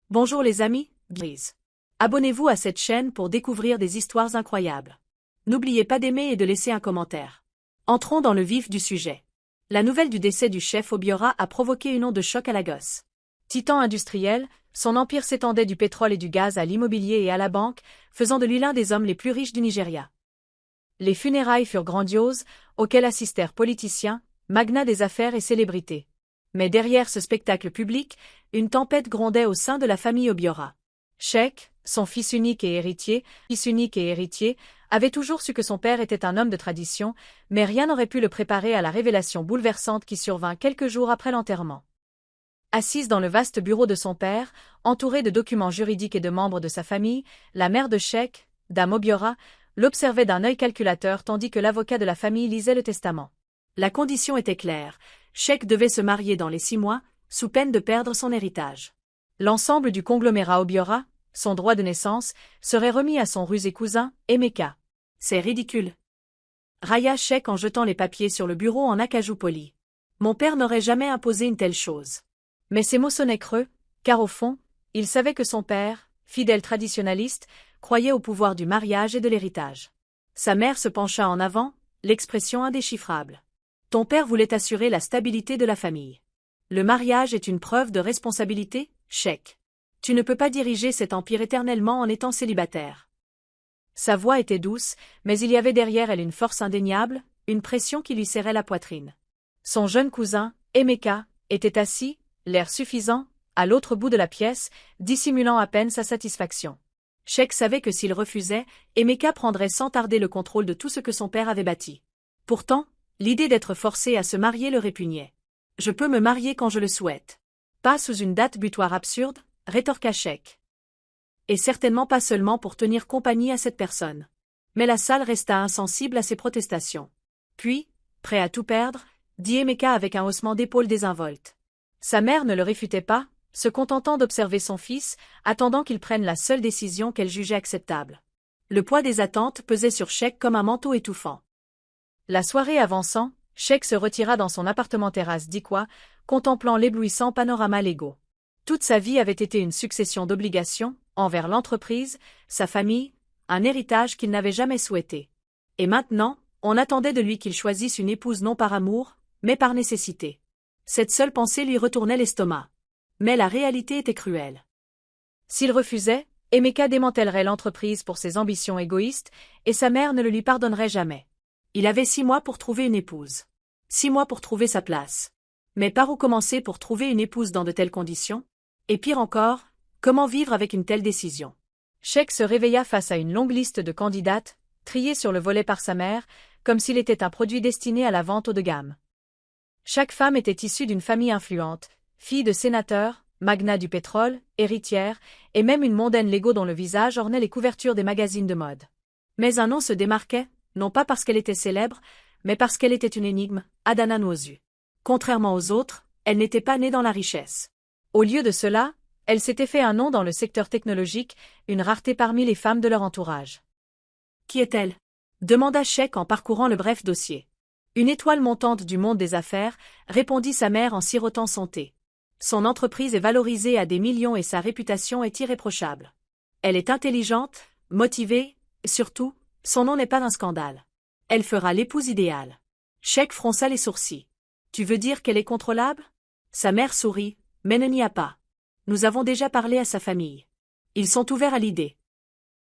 Bonjour les amis, Grise. Abonnez-vous à cette chaîne pour découvrir des histoires incroyables. N'oubliez pas d'aimer et de laisser un commentaire. Entrons dans le vif du sujet. La nouvelle du décès du chef Obiora a provoqué une onde de choc à Lagos. Titan industriel, son empire s'étendait du pétrole et du gaz à l'immobilier et à la banque, faisant de lui l'un des hommes les plus riches du Nigeria. Les funérailles furent grandioses, auxquelles assistèrent politiciens, magnats des affaires et célébrités. Mais derrière ce spectacle public, une tempête grondait au sein de la famille Obiora. Sheikh, son fils unique et héritier, avait toujours su que son père était un homme de tradition, mais rien n'aurait pu le préparer à la révélation bouleversante qui survint quelques jours après l'enterrement. Assise dans le vaste bureau de son père, entourée de documents juridiques et de membres de sa famille, la mère de Sheikh, Dame Obiora, l'observait d'un œil calculateur tandis que l'avocat de la famille lisait le testament. La condition était claire, Sheikh devait se marier dans les 6 mois, sous peine de perdre son héritage. L'ensemble du conglomérat Obiora, son droit de naissance, serait remis à son rusé cousin, Emeka. C'est ridicule. Railla Sheikh en jetant les papiers sur le bureau en acajou poli. Mon père n'aurait jamais imposé une telle chose. Mais ces mots sonnaient creux, car au fond, il savait que son père, fidèle traditionnaliste, croyait au pouvoir du mariage et de l'héritage. Sa mère se pencha en avant, l'expression indéchiffrable. Ton père voulait assurer la stabilité de la famille. Le mariage est une preuve de responsabilité, Sheikh. Tu ne peux pas diriger cet empire éternellement en étant célibataire. Sa voix était douce, mais il y avait derrière elle une force indéniable, une pression qui lui serrait la poitrine. Son jeune cousin, Emeka, était assis, l'air suffisant, à l'autre bout de la pièce, dissimulant à peine sa satisfaction. Sheikh savait que s'il refusait, Emeka prendrait sans tarder le contrôle de tout ce que son père avait bâti. Pourtant, l'idée d'être forcé à se marier le répugnait. Je peux me marier quand je le souhaite. Pas sous une date butoir absurde, rétorqua Sheikh. Et certainement pas seulement pour tenir compagnie à cette personne. Mais la salle resta insensible à ses protestations. Puis, prêt à tout perdre, dit Emeka avec un haussement d'épaules désinvolte. Sa mère ne le réfutait pas, se contentant d'observer son fils, attendant qu'il prenne la seule décision qu'elle jugeait acceptable. Le poids des attentes pesait sur Sheikh comme un manteau étouffant. La soirée avançant, Sheikh se retira dans son appartement-terrasse d'Ikwa, contemplant l'éblouissant panorama Lego. Toute sa vie avait été une succession d'obligations, envers l'entreprise, sa famille, un héritage qu'il n'avait jamais souhaité. Et maintenant, on attendait de lui qu'il choisisse une épouse non par amour, mais par nécessité. Cette seule pensée lui retournait l'estomac. Mais la réalité était cruelle. S'il refusait, Emeka démantèlerait l'entreprise pour ses ambitions égoïstes, et sa mère ne le lui pardonnerait jamais. Il avait 6 mois pour trouver une épouse. 6 mois pour trouver sa place. Mais par où commencer pour trouver une épouse dans de telles conditions? Et pire encore, comment vivre avec une telle décision? Sheikh se réveilla face à une longue liste de candidates, triées sur le volet par sa mère, comme s'il était un produit destiné à la vente haut de gamme. Chaque femme était issue d'une famille influente, fille de sénateurs, magnat du pétrole, héritière, et même une mondaine Lego dont le visage ornait les couvertures des magazines de mode. Mais un nom se démarquait, non pas parce qu'elle était célèbre, mais parce qu'elle était une énigme, Adana Nwosu. Contrairement aux autres, elle n'était pas née dans la richesse. Au lieu de cela, elle s'était fait un nom dans le secteur technologique, une rareté parmi les femmes de leur entourage. Qui est-elle? Demanda Sheikh en parcourant le bref dossier. Une étoile montante du monde des affaires, répondit sa mère en sirotant son thé. Son entreprise est valorisée à des millions et sa réputation est irréprochable. Elle est intelligente, motivée, et surtout, son nom n'est pas un scandale. Elle fera l'épouse idéale. Sheikh fronça les sourcils. Tu veux dire qu'elle est contrôlable? Sa mère sourit, mais ne n'y a pas. Nous avons déjà parlé à sa famille. Ils sont ouverts à l'idée.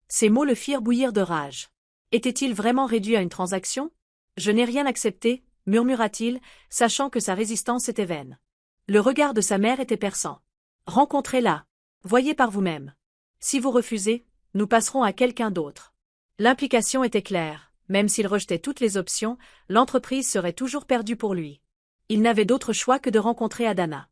Ces mots le firent bouillir de rage. Était-il vraiment réduit à une transaction? Je n'ai rien accepté, murmura-t-il, sachant que sa résistance était vaine. Le regard de sa mère était perçant. Rencontrez-la. Voyez par vous-même. Si vous refusez, nous passerons à quelqu'un d'autre. L'implication était claire. Même s'il rejetait toutes les options, l'entreprise serait toujours perdue pour lui. Il n'avait d'autre choix que de rencontrer Adana.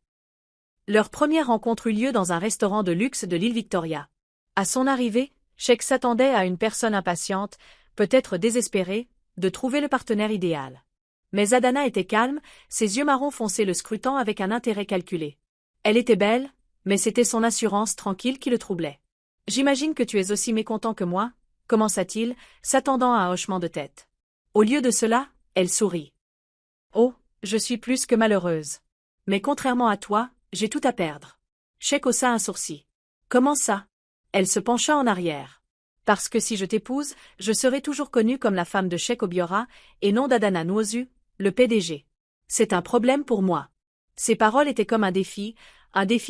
Leur première rencontre eut lieu dans un restaurant de luxe de l'île Victoria. À son arrivée, Sheikh s'attendait à une personne impatiente, peut-être désespérée, de trouver le partenaire idéal. Mais Adana était calme, ses yeux marrons foncés le scrutant avec un intérêt calculé. Elle était belle, mais c'était son assurance tranquille qui le troublait. « J'imagine que tu es aussi mécontent que moi » commença-t-il, s'attendant à un hochement de tête. Au lieu de cela, elle sourit. « Oh, je suis plus que malheureuse. Mais contrairement à toi, j'ai tout à perdre. » Sheikh haussa un sourcil. Comment ça? Elle se pencha en arrière. Parce que si je t'épouse, je serai toujours connue comme la femme de Sheikh Obiora, et non d'Adana Nwosu, le PDG. C'est un problème pour moi. Ses paroles étaient comme un défi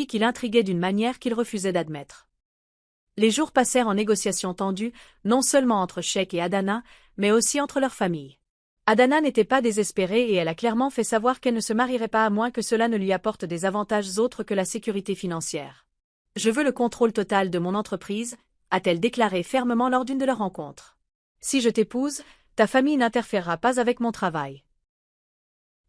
qui l'intriguait d'une manière qu'il refusait d'admettre. Les jours passèrent en négociations tendues, non seulement entre Sheikh et Adana, mais aussi entre leurs familles. Adana n'était pas désespérée et elle a clairement fait savoir qu'elle ne se marierait pas à moins que cela ne lui apporte des avantages autres que la sécurité financière. « Je veux le contrôle total de mon entreprise », a-t-elle déclaré fermement lors d'une de leurs rencontres. « Si je t'épouse, ta famille n'interférera pas avec mon travail. »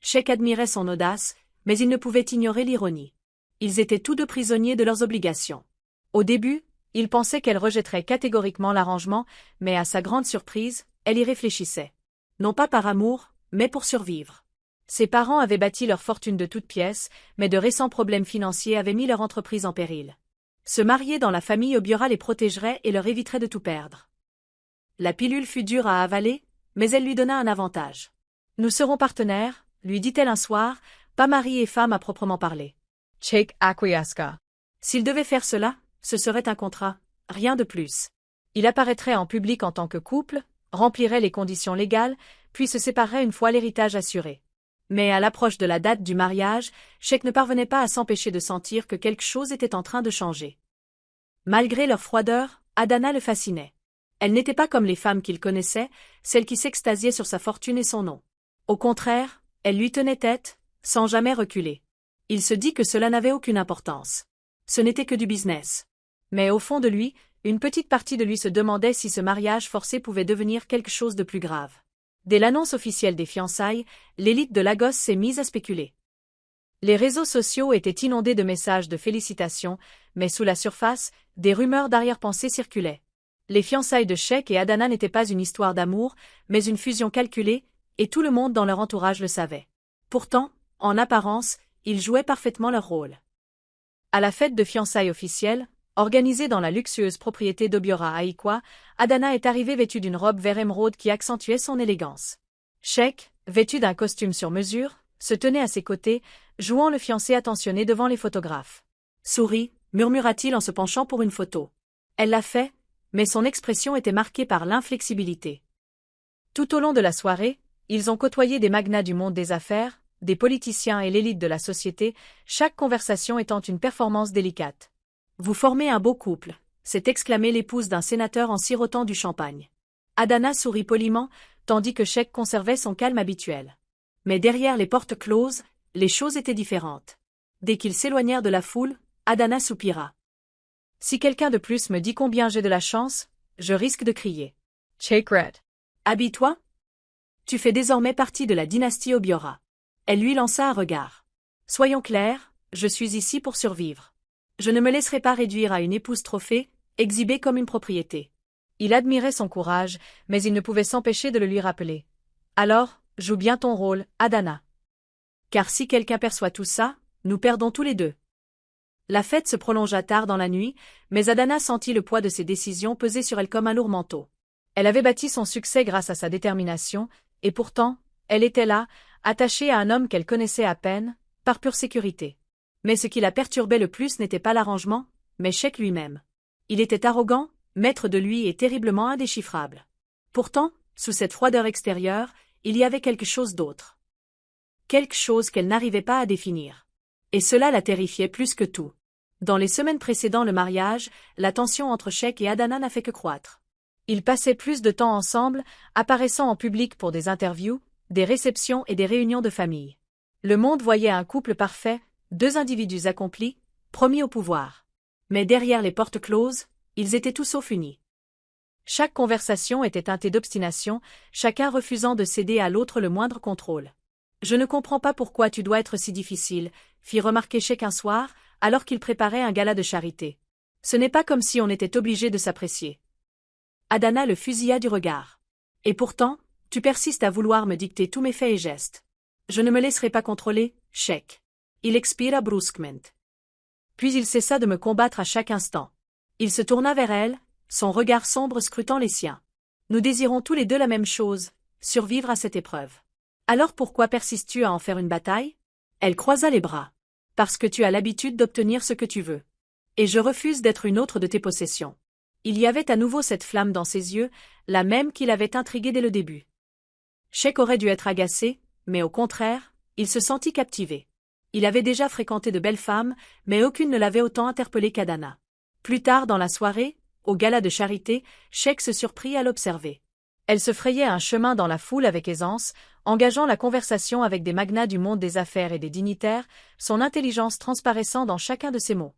Sheikh admirait son audace, mais il ne pouvait ignorer l'ironie. Ils étaient tous deux prisonniers de leurs obligations. Au début, il pensait qu'elle rejetterait catégoriquement l'arrangement, mais à sa grande surprise, elle y réfléchissait. Non pas par amour, mais pour survivre. Ses parents avaient bâti leur fortune de toutes pièces, mais de récents problèmes financiers avaient mis leur entreprise en péril. Se marier dans la famille Obiora les protégerait et leur éviterait de tout perdre. La pilule fut dure à avaler, mais elle lui donna un avantage. « Nous serons partenaires », lui dit-elle un soir, pas mari et femme à proprement parler. Sheikh acquiesça. S'il devait faire cela, ce serait un contrat, rien de plus. Il apparaîtrait en public en tant que couple, remplirait les conditions légales, puis se séparerait une fois l'héritage assuré. Mais à l'approche de la date du mariage, Sheikh ne parvenait pas à s'empêcher de sentir que quelque chose était en train de changer. Malgré leur froideur, Adana le fascinait. Elle n'était pas comme les femmes qu'il connaissait, celles qui s'extasiaient sur sa fortune et son nom. Au contraire, elle lui tenait tête, sans jamais reculer. Il se dit que cela n'avait aucune importance. Ce n'était que du business. Mais au fond de lui, une petite partie de lui se demandait si ce mariage forcé pouvait devenir quelque chose de plus grave. Dès l'annonce officielle des fiançailles, l'élite de Lagos s'est mise à spéculer. Les réseaux sociaux étaient inondés de messages de félicitations, mais sous la surface, des rumeurs d'arrière-pensée circulaient. Les fiançailles de Sheikh et Adana n'étaient pas une histoire d'amour, mais une fusion calculée, et tout le monde dans leur entourage le savait. Pourtant, en apparence, ils jouaient parfaitement leur rôle. À la fête de fiançailles officielle, organisée dans la luxueuse propriété d'Obiora à Ikwa, Adana est arrivée vêtue d'une robe vert émeraude qui accentuait son élégance. Sheikh, vêtu d'un costume sur mesure, se tenait à ses côtés, jouant le fiancé attentionné devant les photographes. « Souris », murmura-t-il en se penchant pour une photo. Elle l'a fait, mais son expression était marquée par l'inflexibilité. Tout au long de la soirée, ils ont côtoyé des magnats du monde des affaires, des politiciens et l'élite de la société, chaque conversation étant une performance délicate. « Vous formez un beau couple », s'est exclamée l'épouse d'un sénateur en sirotant du champagne. Adana sourit poliment, tandis que Sheikh conservait son calme habituel. Mais derrière les portes closes, les choses étaient différentes. Dès qu'ils s'éloignèrent de la foule, Adana soupira. « Si quelqu'un de plus me dit combien j'ai de la chance, je risque de crier. » Sheikh Red. « Habille-toi. Tu fais désormais partie de la dynastie Obiora. » Elle lui lança un regard. « Soyons clairs, je suis ici pour survivre. Je ne me laisserai pas réduire à une épouse trophée, exhibée comme une propriété. » Il admirait son courage, mais il ne pouvait s'empêcher de le lui rappeler. « Alors, joue bien ton rôle, Adana. Car si quelqu'un perçoit tout ça, nous perdons tous les deux. » La fête se prolongea tard dans la nuit, mais Adana sentit le poids de ses décisions peser sur elle comme un lourd manteau. Elle avait bâti son succès grâce à sa détermination, et pourtant, elle était là, attachée à un homme qu'elle connaissait à peine, par pure sécurité. Mais ce qui la perturbait le plus n'était pas l'arrangement, mais Sheikh lui-même. Il était arrogant, maître de lui et terriblement indéchiffrable. Pourtant, sous cette froideur extérieure, il y avait quelque chose d'autre. Quelque chose qu'elle n'arrivait pas à définir. Et cela la terrifiait plus que tout. Dans les semaines précédant le mariage, la tension entre Sheikh et Adana n'a fait que croître. Ils passaient plus de temps ensemble, apparaissant en public pour des interviews, des réceptions et des réunions de famille. Le monde voyait un couple parfait, deux individus accomplis, promis au pouvoir. Mais derrière les portes closes, ils étaient tous sauf unis. Chaque conversation était teintée d'obstination, chacun refusant de céder à l'autre le moindre contrôle. « Je ne comprends pas pourquoi tu dois être si difficile », fit remarquer Sheikh un soir, alors qu'il préparait un gala de charité. « Ce n'est pas comme si on était obligé de s'apprécier. » Adana le fusilla du regard. « Et pourtant, tu persistes à vouloir me dicter tous mes faits et gestes. Je ne me laisserai pas contrôler, Sheikh. » Il expira brusquement. Puis il cessa de me combattre à chaque instant. Il se tourna vers elle, son regard sombre scrutant les siens. « Nous désirons tous les deux la même chose, survivre à cette épreuve. Alors pourquoi persistes-tu à en faire une bataille ?» Elle croisa les bras. « Parce que tu as l'habitude d'obtenir ce que tu veux. Et je refuse d'être une autre de tes possessions. Il y avait à nouveau cette flamme dans ses yeux, la même qui l'avait intrigué dès le début. Sheikh aurait dû être agacé, mais au contraire, il se sentit captivé. Il avait déjà fréquenté de belles femmes, mais aucune ne l'avait autant interpellé qu'Adana. Plus tard dans la soirée, au gala de charité, Sheikh se surprit à l'observer. Elle se frayait un chemin dans la foule avec aisance, engageant la conversation avec des magnats du monde des affaires et des dignitaires, son intelligence transparaissant dans chacun de ses mots.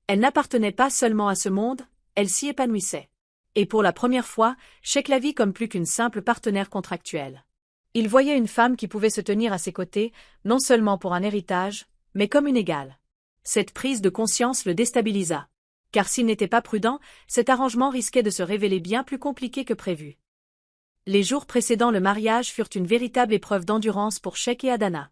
Elle n'appartenait pas seulement à ce monde, elle s'y épanouissait. Et pour la première fois, Sheikh la vit comme plus qu'une simple partenaire contractuelle. Il voyait une femme qui pouvait se tenir à ses côtés, non seulement pour un héritage, mais comme une égale. Cette prise de conscience le déstabilisa. Car s'il n'était pas prudent, cet arrangement risquait de se révéler bien plus compliqué que prévu. Les jours précédant le mariage furent une véritable épreuve d'endurance pour Sheikh et Adana.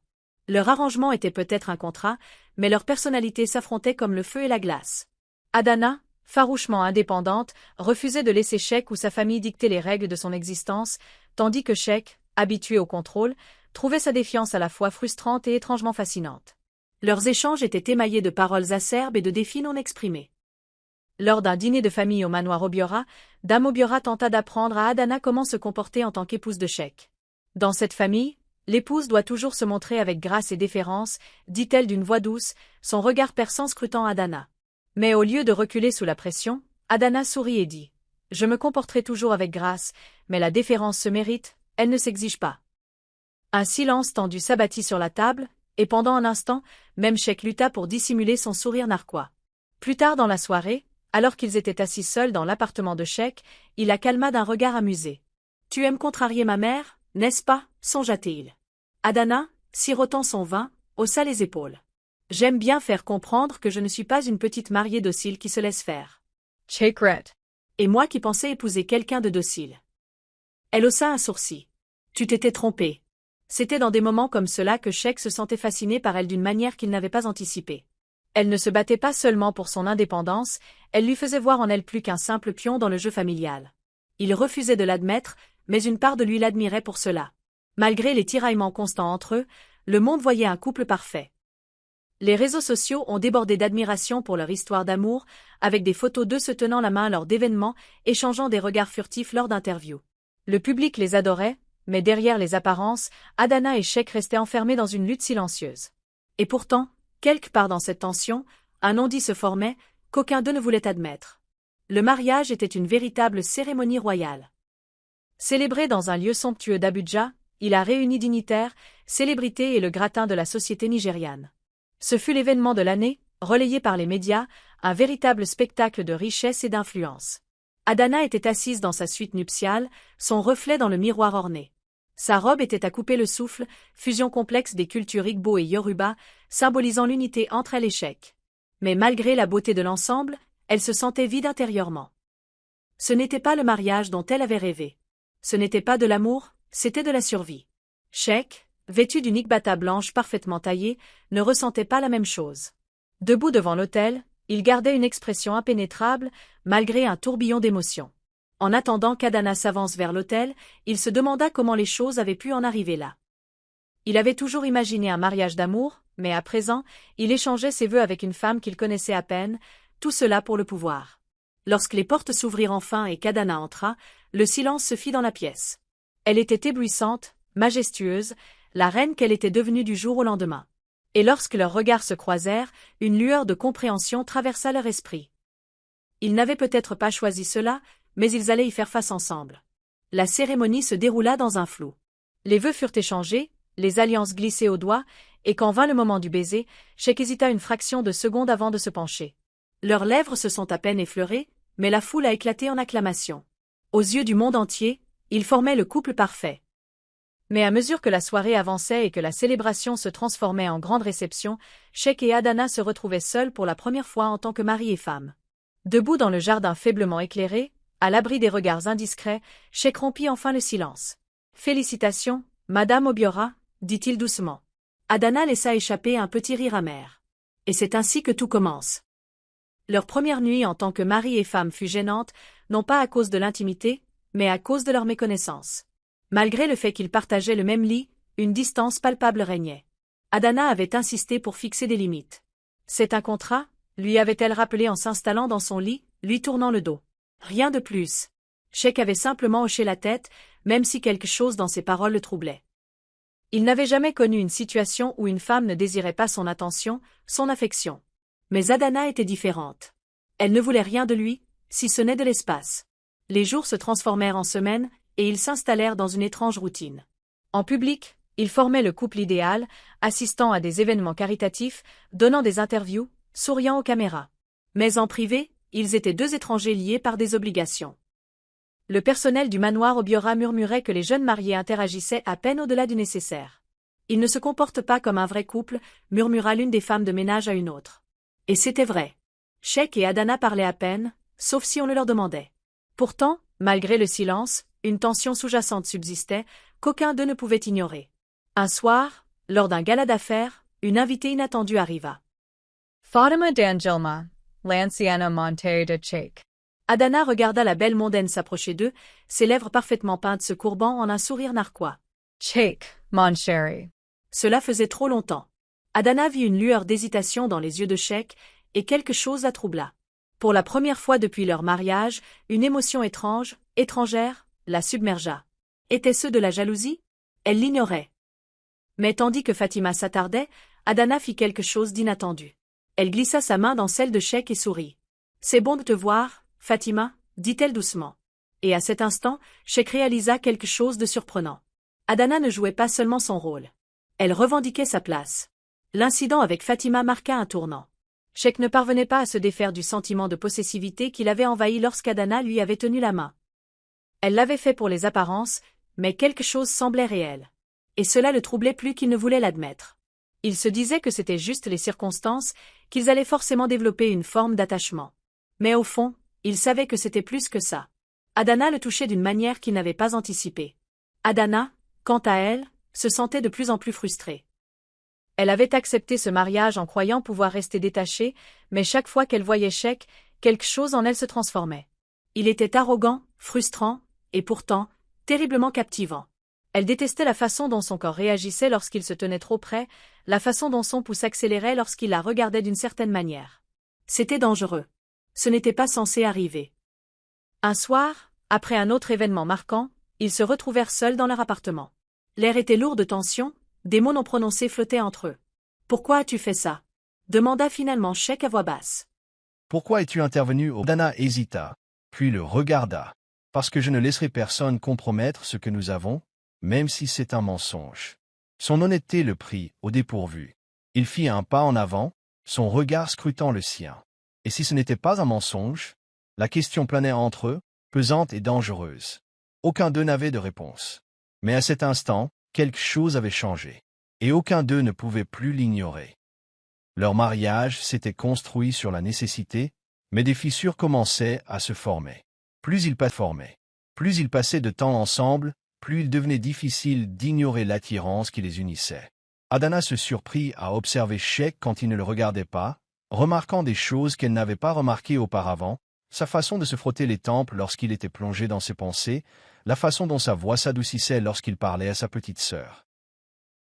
Leur arrangement était peut-être un contrat, mais leurs personnalités s'affrontaient comme le feu et la glace. Adana, farouchement indépendante, refusait de laisser Sheikh ou sa famille dicter les règles de son existence, tandis que Sheikh, habitué au contrôle, trouvait sa défiance à la fois frustrante et étrangement fascinante. Leurs échanges étaient émaillés de paroles acerbes et de défis non exprimés. Lors d'un dîner de famille au manoir Obiora, Dame Obiora tenta d'apprendre à Adana comment se comporter en tant qu'épouse de Sheikh. Dans cette famille, l'épouse doit toujours se montrer avec grâce et déférence, dit-elle d'une voix douce, son regard perçant scrutant Adana. Mais au lieu de reculer sous la pression, Adana sourit et dit « Je me comporterai toujours avec grâce, mais la déférence se mérite, elle ne s'exige pas. » Un silence tendu s'abattit sur la table, et pendant un instant, même Sheikh lutta pour dissimuler son sourire narquois. Plus tard dans la soirée, alors qu'ils étaient assis seuls dans l'appartement de Sheikh, il la calma d'un regard amusé. « Tu aimes contrarier ma mère, n'est-ce pas ?» songea-t-il. Adana, sirotant son vin, haussa les épaules. « J'aime bien faire comprendre que je ne suis pas une petite mariée docile qui se laisse faire. Sheikh ret. Et moi qui pensais épouser quelqu'un de docile. » Elle haussa un sourcil. « Tu t'étais trompée. » C'était dans des moments comme cela que Sheikh se sentait fasciné par elle d'une manière qu'il n'avait pas anticipée. Elle ne se battait pas seulement pour son indépendance, elle lui faisait voir en elle plus qu'un simple pion dans le jeu familial. Il refusait de l'admettre, mais une part de lui l'admirait pour cela. Malgré les tiraillements constants entre eux, le monde voyait un couple parfait. Les réseaux sociaux ont débordé d'admiration pour leur histoire d'amour, avec des photos d'eux se tenant la main lors d'événements, échangeant des regards furtifs lors d'interviews. Le public les adorait, mais derrière les apparences, Adana et Sheikh restaient enfermés dans une lutte silencieuse. Et pourtant, quelque part dans cette tension, un non-dit se formait, qu'aucun d'eux ne voulait admettre. Le mariage était une véritable cérémonie royale. Célébré dans un lieu somptueux d'Abuja, il a réuni dignitaires, célébrités et le gratin de la société nigériane. Ce fut l'événement de l'année, relayé par les médias, un véritable spectacle de richesse et d'influence. Adana était assise dans sa suite nuptiale, son reflet dans le miroir orné. Sa robe était à couper le souffle, fusion complexe des cultures Igbo et Yoruba, symbolisant l'unité entre elle et Sheikh. Mais malgré la beauté de l'ensemble, elle se sentait vide intérieurement. Ce n'était pas le mariage dont elle avait rêvé. Ce n'était pas de l'amour, c'était de la survie. Sheikh, vêtu d'une igbata blanche parfaitement taillée, ne ressentait pas la même chose. Debout devant l'autel, il gardait une expression impénétrable, malgré un tourbillon d'émotions. En attendant qu'Adana s'avance vers l'autel, il se demanda comment les choses avaient pu en arriver là. Il avait toujours imaginé un mariage d'amour, mais à présent, il échangeait ses vœux avec une femme qu'il connaissait à peine, tout cela pour le pouvoir. Lorsque les portes s'ouvrirent enfin et qu'Adana entra, le silence se fit dans la pièce. Elle était éblouissante, majestueuse, la reine qu'elle était devenue du jour au lendemain. Et lorsque leurs regards se croisèrent, une lueur de compréhension traversa leur esprit. Ils n'avaient peut-être pas choisi cela, mais ils allaient y faire face ensemble. La cérémonie se déroula dans un flou. Les vœux furent échangés, les alliances glissées au doigt, et quand vint le moment du baiser, Sheikh hésita une fraction de seconde avant de se pencher. Leurs lèvres se sont à peine effleurées, mais la foule a éclaté en acclamations. Aux yeux du monde entier, ils formaient le couple parfait. Mais à mesure que la soirée avançait et que la célébration se transformait en grande réception, Sheikh et Adana se retrouvaient seuls pour la première fois en tant que mari et femme. Debout dans le jardin faiblement éclairé, à l'abri des regards indiscrets, Sheikh rompit enfin le silence. « Félicitations, Madame Obiora » dit-il doucement. Adana laissa échapper un petit rire amer. Et c'est ainsi que tout commence. Leur première nuit en tant que mari et femme fut gênante, non pas à cause de l'intimité, mais à cause de leur méconnaissance. Malgré le fait qu'ils partageaient le même lit, une distance palpable régnait. Adana avait insisté pour fixer des limites. « C'est un contrat, lui avait-elle rappelé en s'installant dans son lit, lui tournant le dos. Rien de plus. Sheikh avait simplement hoché la tête, même si quelque chose dans ses paroles le troublait. Il n'avait jamais connu une situation où une femme ne désirait pas son attention, son affection. Mais Adana était différente. Elle ne voulait rien de lui, si ce n'est de l'espace. Les jours se transformèrent en semaines, et ils s'installèrent dans une étrange routine. En public, ils formaient le couple idéal, assistant à des événements caritatifs, donnant des interviews, souriant aux caméras. Mais en privé, ils étaient deux étrangers liés par des obligations. Le personnel du manoir Obiora murmurait que les jeunes mariés interagissaient à peine au-delà du nécessaire. Ils ne se comportent pas comme un vrai couple, murmura l'une des femmes de ménage à une autre. Et c'était vrai. Sheikh et Adana parlaient à peine, sauf si on le leur demandait. Pourtant, malgré le silence, une tension sous-jacente subsistait, qu'aucun d'eux ne pouvait ignorer. Un soir, lors d'un gala d'affaires, une invitée inattendue arriva. Fatima Danjilma, l'ancienne Monte de Sheikh. Adana regarda la belle mondaine s'approcher d'eux, ses lèvres parfaitement peintes se courbant en un sourire narquois. Sheikh, mon chéri. Cela faisait trop longtemps. Adana vit une lueur d'hésitation dans les yeux de Sheikh, et quelque chose la troubla. Pour la première fois depuis leur mariage, une émotion étrange, étrangère, la submergea. Était-ce de la jalousie? Elle l'ignorait. Mais tandis que Fatima s'attardait, Adana fit quelque chose d'inattendu. Elle glissa sa main dans celle de Sheikh et sourit. « C'est bon de te voir, Fatima, dit-elle doucement. Et à cet instant, Sheikh réalisa quelque chose de surprenant. Adana ne jouait pas seulement son rôle. Elle revendiquait sa place. L'incident avec Fatima marqua un tournant. Sheikh ne parvenait pas à se défaire du sentiment de possessivité qui l'avait envahi lorsqu'Adana lui avait tenu la main. Elle l'avait fait pour les apparences, mais quelque chose semblait réel. Et cela le troublait plus qu'il ne voulait l'admettre. Il se disait que c'était juste les circonstances, qu'ils allaient forcément développer une forme d'attachement. Mais au fond, il savait que c'était plus que ça. Adana le touchait d'une manière qu'il n'avait pas anticipée. Adana, quant à elle, se sentait de plus en plus frustrée. Elle avait accepté ce mariage en croyant pouvoir rester détachée, mais chaque fois qu'elle voyait Sheikh, quelque chose en elle se transformait. Il était arrogant, frustrant, et pourtant, terriblement captivant. Elle détestait la façon dont son corps réagissait lorsqu'il se tenait trop près, la façon dont son pouce accélérait lorsqu'il la regardait d'une certaine manière. C'était dangereux. Ce n'était pas censé arriver. Un soir, après un autre événement marquant, ils se retrouvèrent seuls dans leur appartement. L'air était lourd de tension, des mots non prononcés flottaient entre eux. « Pourquoi as-tu fait ça ?» demanda finalement Sheikh à voix basse. « Pourquoi es-tu intervenu ?» Adana hésita, puis le regarda. « Parce que je ne laisserai personne compromettre ce que nous avons, même si c'est un mensonge. » Son honnêteté le prit au dépourvu. Il fit un pas en avant, son regard scrutant le sien. Et si ce n'était pas un mensonge? La question planait entre eux, pesante et dangereuse. Aucun d'eux n'avait de réponse. Mais à cet instant, quelque chose avait changé. Et aucun d'eux ne pouvait plus l'ignorer. Leur mariage s'était construit sur la nécessité, mais des fissures commençaient à se former. Plus ils passaient de temps ensemble, plus il devenait difficile d'ignorer l'attirance qui les unissait. Adana se surprit à observer Sheikh quand il ne le regardait pas, remarquant des choses qu'elle n'avait pas remarquées auparavant, sa façon de se frotter les tempes lorsqu'il était plongé dans ses pensées, la façon dont sa voix s'adoucissait lorsqu'il parlait à sa petite sœur.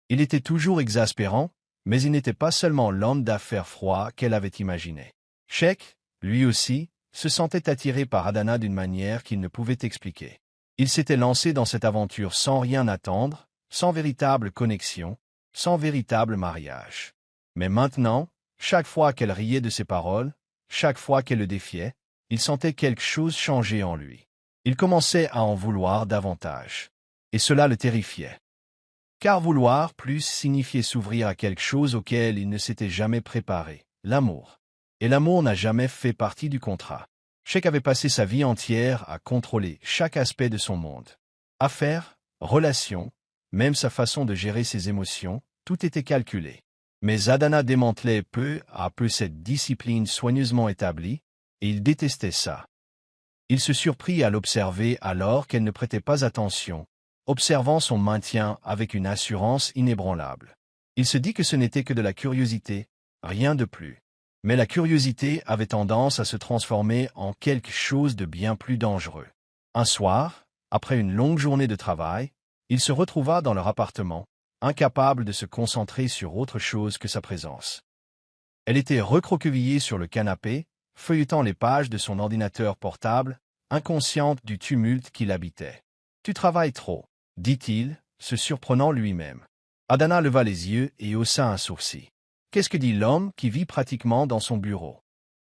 Il était toujours exaspérant, mais il n'était pas seulement l'homme d'affaires froid qu'elle avait imaginé. Sheikh, lui aussi, se sentait attiré par Adana d'une manière qu'il ne pouvait expliquer. Il s'était lancé dans cette aventure sans rien attendre, sans véritable connexion, sans véritable mariage. Mais maintenant, chaque fois qu'elle riait de ses paroles, chaque fois qu'elle le défiait, il sentait quelque chose changer en lui. Il commençait à en vouloir davantage. Et cela le terrifiait. Car vouloir plus signifiait s'ouvrir à quelque chose auquel il ne s'était jamais préparé, l'amour. Et l'amour n'a jamais fait partie du contrat. Sheikh avait passé sa vie entière à contrôler chaque aspect de son monde. Affaires, relations, même sa façon de gérer ses émotions, tout était calculé. Mais Adana démantelait peu à peu cette discipline soigneusement établie, et il détestait ça. Il se surprit à l'observer alors qu'elle ne prêtait pas attention, observant son maintien avec une assurance inébranlable. Il se dit que ce n'était que de la curiosité, rien de plus. Mais la curiosité avait tendance à se transformer en quelque chose de bien plus dangereux. Un soir, après une longue journée de travail, il se retrouva dans leur appartement, incapable de se concentrer sur autre chose que sa présence. Elle était recroquevillée sur le canapé, feuilletant les pages de son ordinateur portable, inconsciente du tumulte qui l'habitait. « Tu travailles trop, dit-il, se surprenant lui-même. Adana leva les yeux et haussa un sourcil. Qu'est-ce que dit l'homme qui vit pratiquement dans son bureau?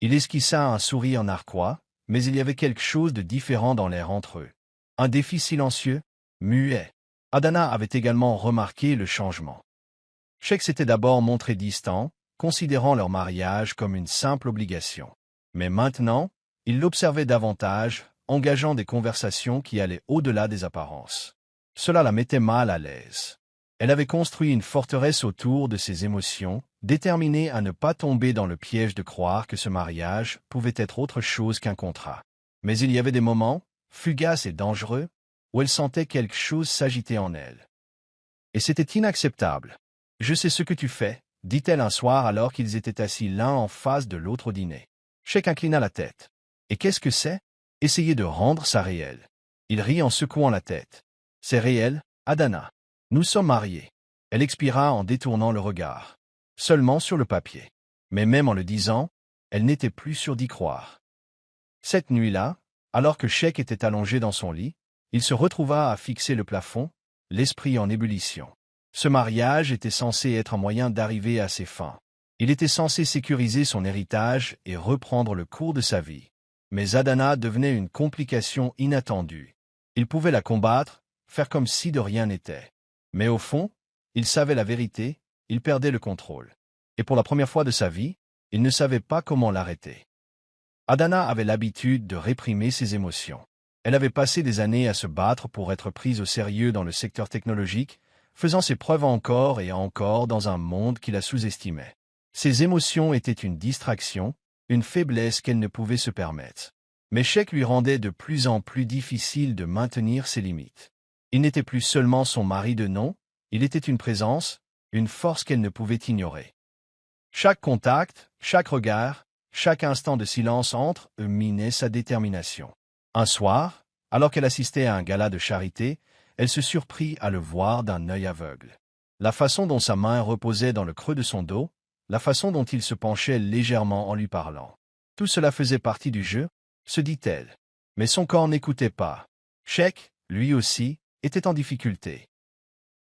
Il esquissa un sourire narquois, mais il y avait quelque chose de différent dans l'air entre eux. Un défi silencieux, muet. Adana avait également remarqué le changement. Sheikh s'était d'abord montré distant, considérant leur mariage comme une simple obligation. Mais maintenant, il l'observait davantage, engageant des conversations qui allaient au-delà des apparences. Cela la mettait mal à l'aise. Elle avait construit une forteresse autour de ses émotions, déterminée à ne pas tomber dans le piège de croire que ce mariage pouvait être autre chose qu'un contrat. Mais il y avait des moments, fugaces et dangereux, où elle sentait quelque chose s'agiter en elle. Et c'était inacceptable. « Je sais ce que tu fais », dit-elle un soir alors qu'ils étaient assis l'un en face de l'autre au dîner. Sheikh inclina la tête. « Et qu'est-ce que c'est ?» Essayer de rendre ça réel. Il rit en secouant la tête. « C'est réel, Adana. Nous sommes mariés. » Elle expira en détournant le regard. Seulement sur le papier. Mais même en le disant, elle n'était plus sûre d'y croire. Cette nuit-là, alors que Sheikh était allongé dans son lit, il se retrouva à fixer le plafond, l'esprit en ébullition. Ce mariage était censé être un moyen d'arriver à ses fins. Il était censé sécuriser son héritage et reprendre le cours de sa vie. Mais Adana devenait une complication inattendue. Il pouvait la combattre, faire comme si de rien n'était. Mais au fond, il savait la vérité, il perdait le contrôle. Et pour la première fois de sa vie, il ne savait pas comment l'arrêter. Adana avait l'habitude de réprimer ses émotions. Elle avait passé des années à se battre pour être prise au sérieux dans le secteur technologique, faisant ses preuves encore et encore dans un monde qui la sous-estimait. Ses émotions étaient une distraction, une faiblesse qu'elle ne pouvait se permettre. Mais Sheikh lui rendait de plus en plus difficile de maintenir ses limites. Il n'était plus seulement son mari de nom, il était une présence, une force qu'elle ne pouvait ignorer. Chaque contact, chaque regard, chaque instant de silence entre eux minait sa détermination. Un soir, alors qu'elle assistait à un gala de charité, elle se surprit à le voir d'un œil aveugle. La façon dont sa main reposait dans le creux de son dos, la façon dont il se penchait légèrement en lui parlant. Tout cela faisait partie du jeu, se dit-elle. Mais son corps n'écoutait pas. Sheikh, lui aussi, était en difficulté.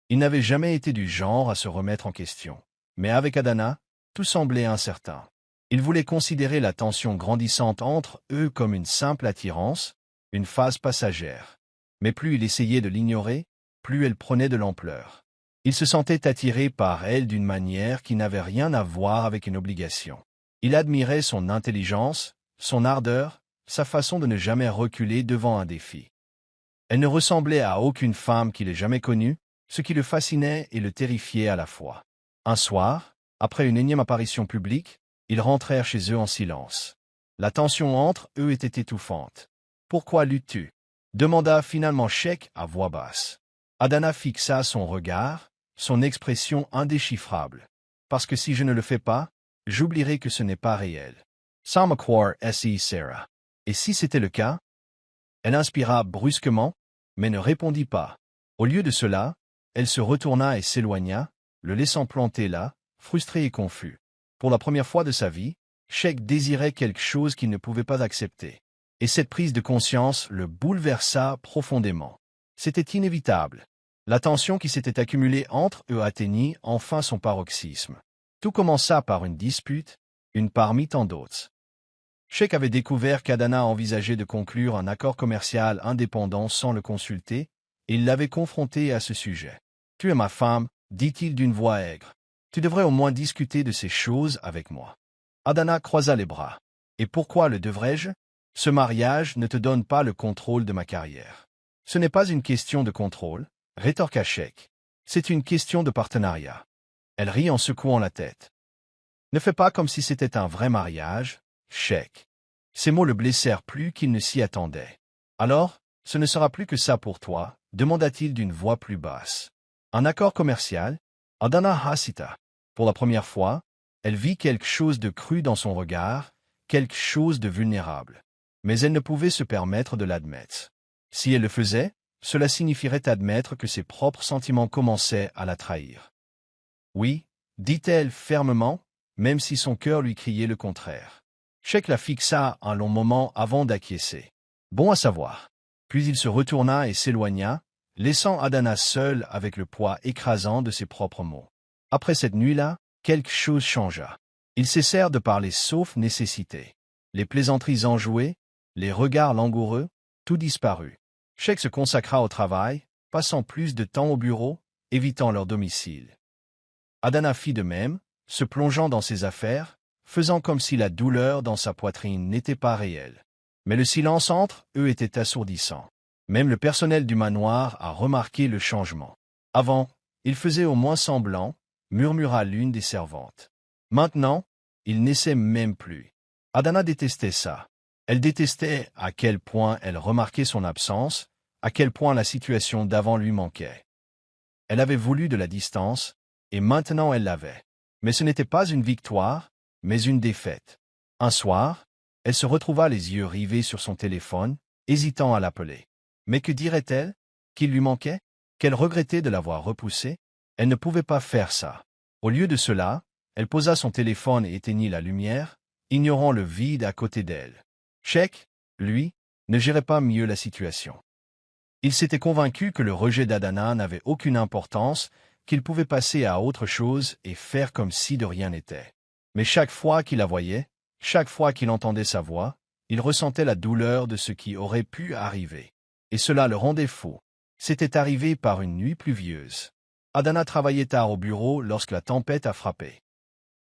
Il n'avait jamais été du genre à se remettre en question. Mais avec Adana, tout semblait incertain. Il voulait considérer la tension grandissante entre eux comme une simple attirance, une phase passagère. Mais plus il essayait de l'ignorer, plus elle prenait de l'ampleur. Il se sentait attiré par elle d'une manière qui n'avait rien à voir avec une obligation. Il admirait son intelligence, son ardeur, sa façon de ne jamais reculer devant un défi. Elle ne ressemblait à aucune femme qu'il ait jamais connue, ce qui le fascinait et le terrifiait à la fois. Un soir, après une énième apparition publique, ils rentrèrent chez eux en silence. La tension entre eux était étouffante. « Pourquoi luttes-tu » demanda finalement Sheikh à voix basse. Adana fixa son regard, son expression indéchiffrable. « Parce que si je ne le fais pas, j'oublierai que ce n'est pas réel. » Samakwar S.I. Sarah. Et si c'était le cas? Elle inspira brusquement, mais ne répondit pas. Au lieu de cela, elle se retourna et s'éloigna, le laissant planté là, frustré et confus. Pour la première fois de sa vie, Sheikh désirait quelque chose qu'il ne pouvait pas accepter. Et cette prise de conscience le bouleversa profondément. C'était inévitable. La tension qui s'était accumulée entre eux atteignit enfin son paroxysme. Tout commença par une dispute, une parmi tant d'autres. Sheikh avait découvert qu'Adana envisageait de conclure un accord commercial indépendant sans le consulter, et il l'avait confronté à ce sujet. « Tu es ma femme, dit-il d'une voix aigre. Tu devrais au moins discuter de ces choses avec moi. » Adana croisa les bras. « Et pourquoi le devrais-je? Ce mariage ne te donne pas le contrôle de ma carrière. » « Ce n'est pas une question de contrôle, » rétorqua Sheikh. « C'est une question de partenariat. » Elle rit en secouant la tête. « Ne fais pas comme si c'était un vrai mariage, Sheikh. » Ces mots le blessèrent plus qu'il ne s'y attendait. « Alors, ce ne sera plus que ça pour toi, » demanda-t-il d'une voix plus basse. « Un accord commercial? » Adana hésita. Pour la première fois, elle vit quelque chose de cru dans son regard, quelque chose de vulnérable. Mais elle ne pouvait se permettre de l'admettre. Si elle le faisait, cela signifierait admettre que ses propres sentiments commençaient à la trahir. « Oui, dit-elle fermement, même si son cœur lui criait le contraire. Sheikh la fixa un long moment avant d'acquiescer. Bon à savoir. Puis il se retourna et s'éloigna, laissant Adana seule avec le poids écrasant de ses propres mots. Après cette nuit-là, quelque chose changea. Ils cessèrent de parler sauf nécessité. Les plaisanteries enjouées, les regards langoureux, tout disparut. Sheikh se consacra au travail, passant plus de temps au bureau, évitant leur domicile. Adana fit de même, se plongeant dans ses affaires, faisant comme si la douleur dans sa poitrine n'était pas réelle. Mais le silence entre eux était assourdissant. Même le personnel du manoir a remarqué le changement. Avant, il faisait au moins semblant, murmura l'une des servantes. Maintenant, il n'essaie même plus. Adana détestait ça. Elle détestait à quel point elle remarquait son absence, à quel point la situation d'avant lui manquait. Elle avait voulu de la distance, et maintenant elle l'avait. Mais ce n'était pas une victoire, mais une défaite. Un soir, elle se retrouva les yeux rivés sur son téléphone, hésitant à l'appeler. Mais que dirait-elle? Qu'il lui manquait? Qu'elle regrettait de l'avoir repoussé? Elle ne pouvait pas faire ça. Au lieu de cela, elle posa son téléphone et éteignit la lumière, ignorant le vide à côté d'elle. Sheikh, lui, ne gérait pas mieux la situation. Il s'était convaincu que le rejet d'Adana n'avait aucune importance, qu'il pouvait passer à autre chose et faire comme si de rien n'était. Mais chaque fois qu'il la voyait, chaque fois qu'il entendait sa voix, il ressentait la douleur de ce qui aurait pu arriver. Et cela le rendait fou. C'était arrivé par une nuit pluvieuse. Adana travaillait tard au bureau lorsque la tempête a frappé.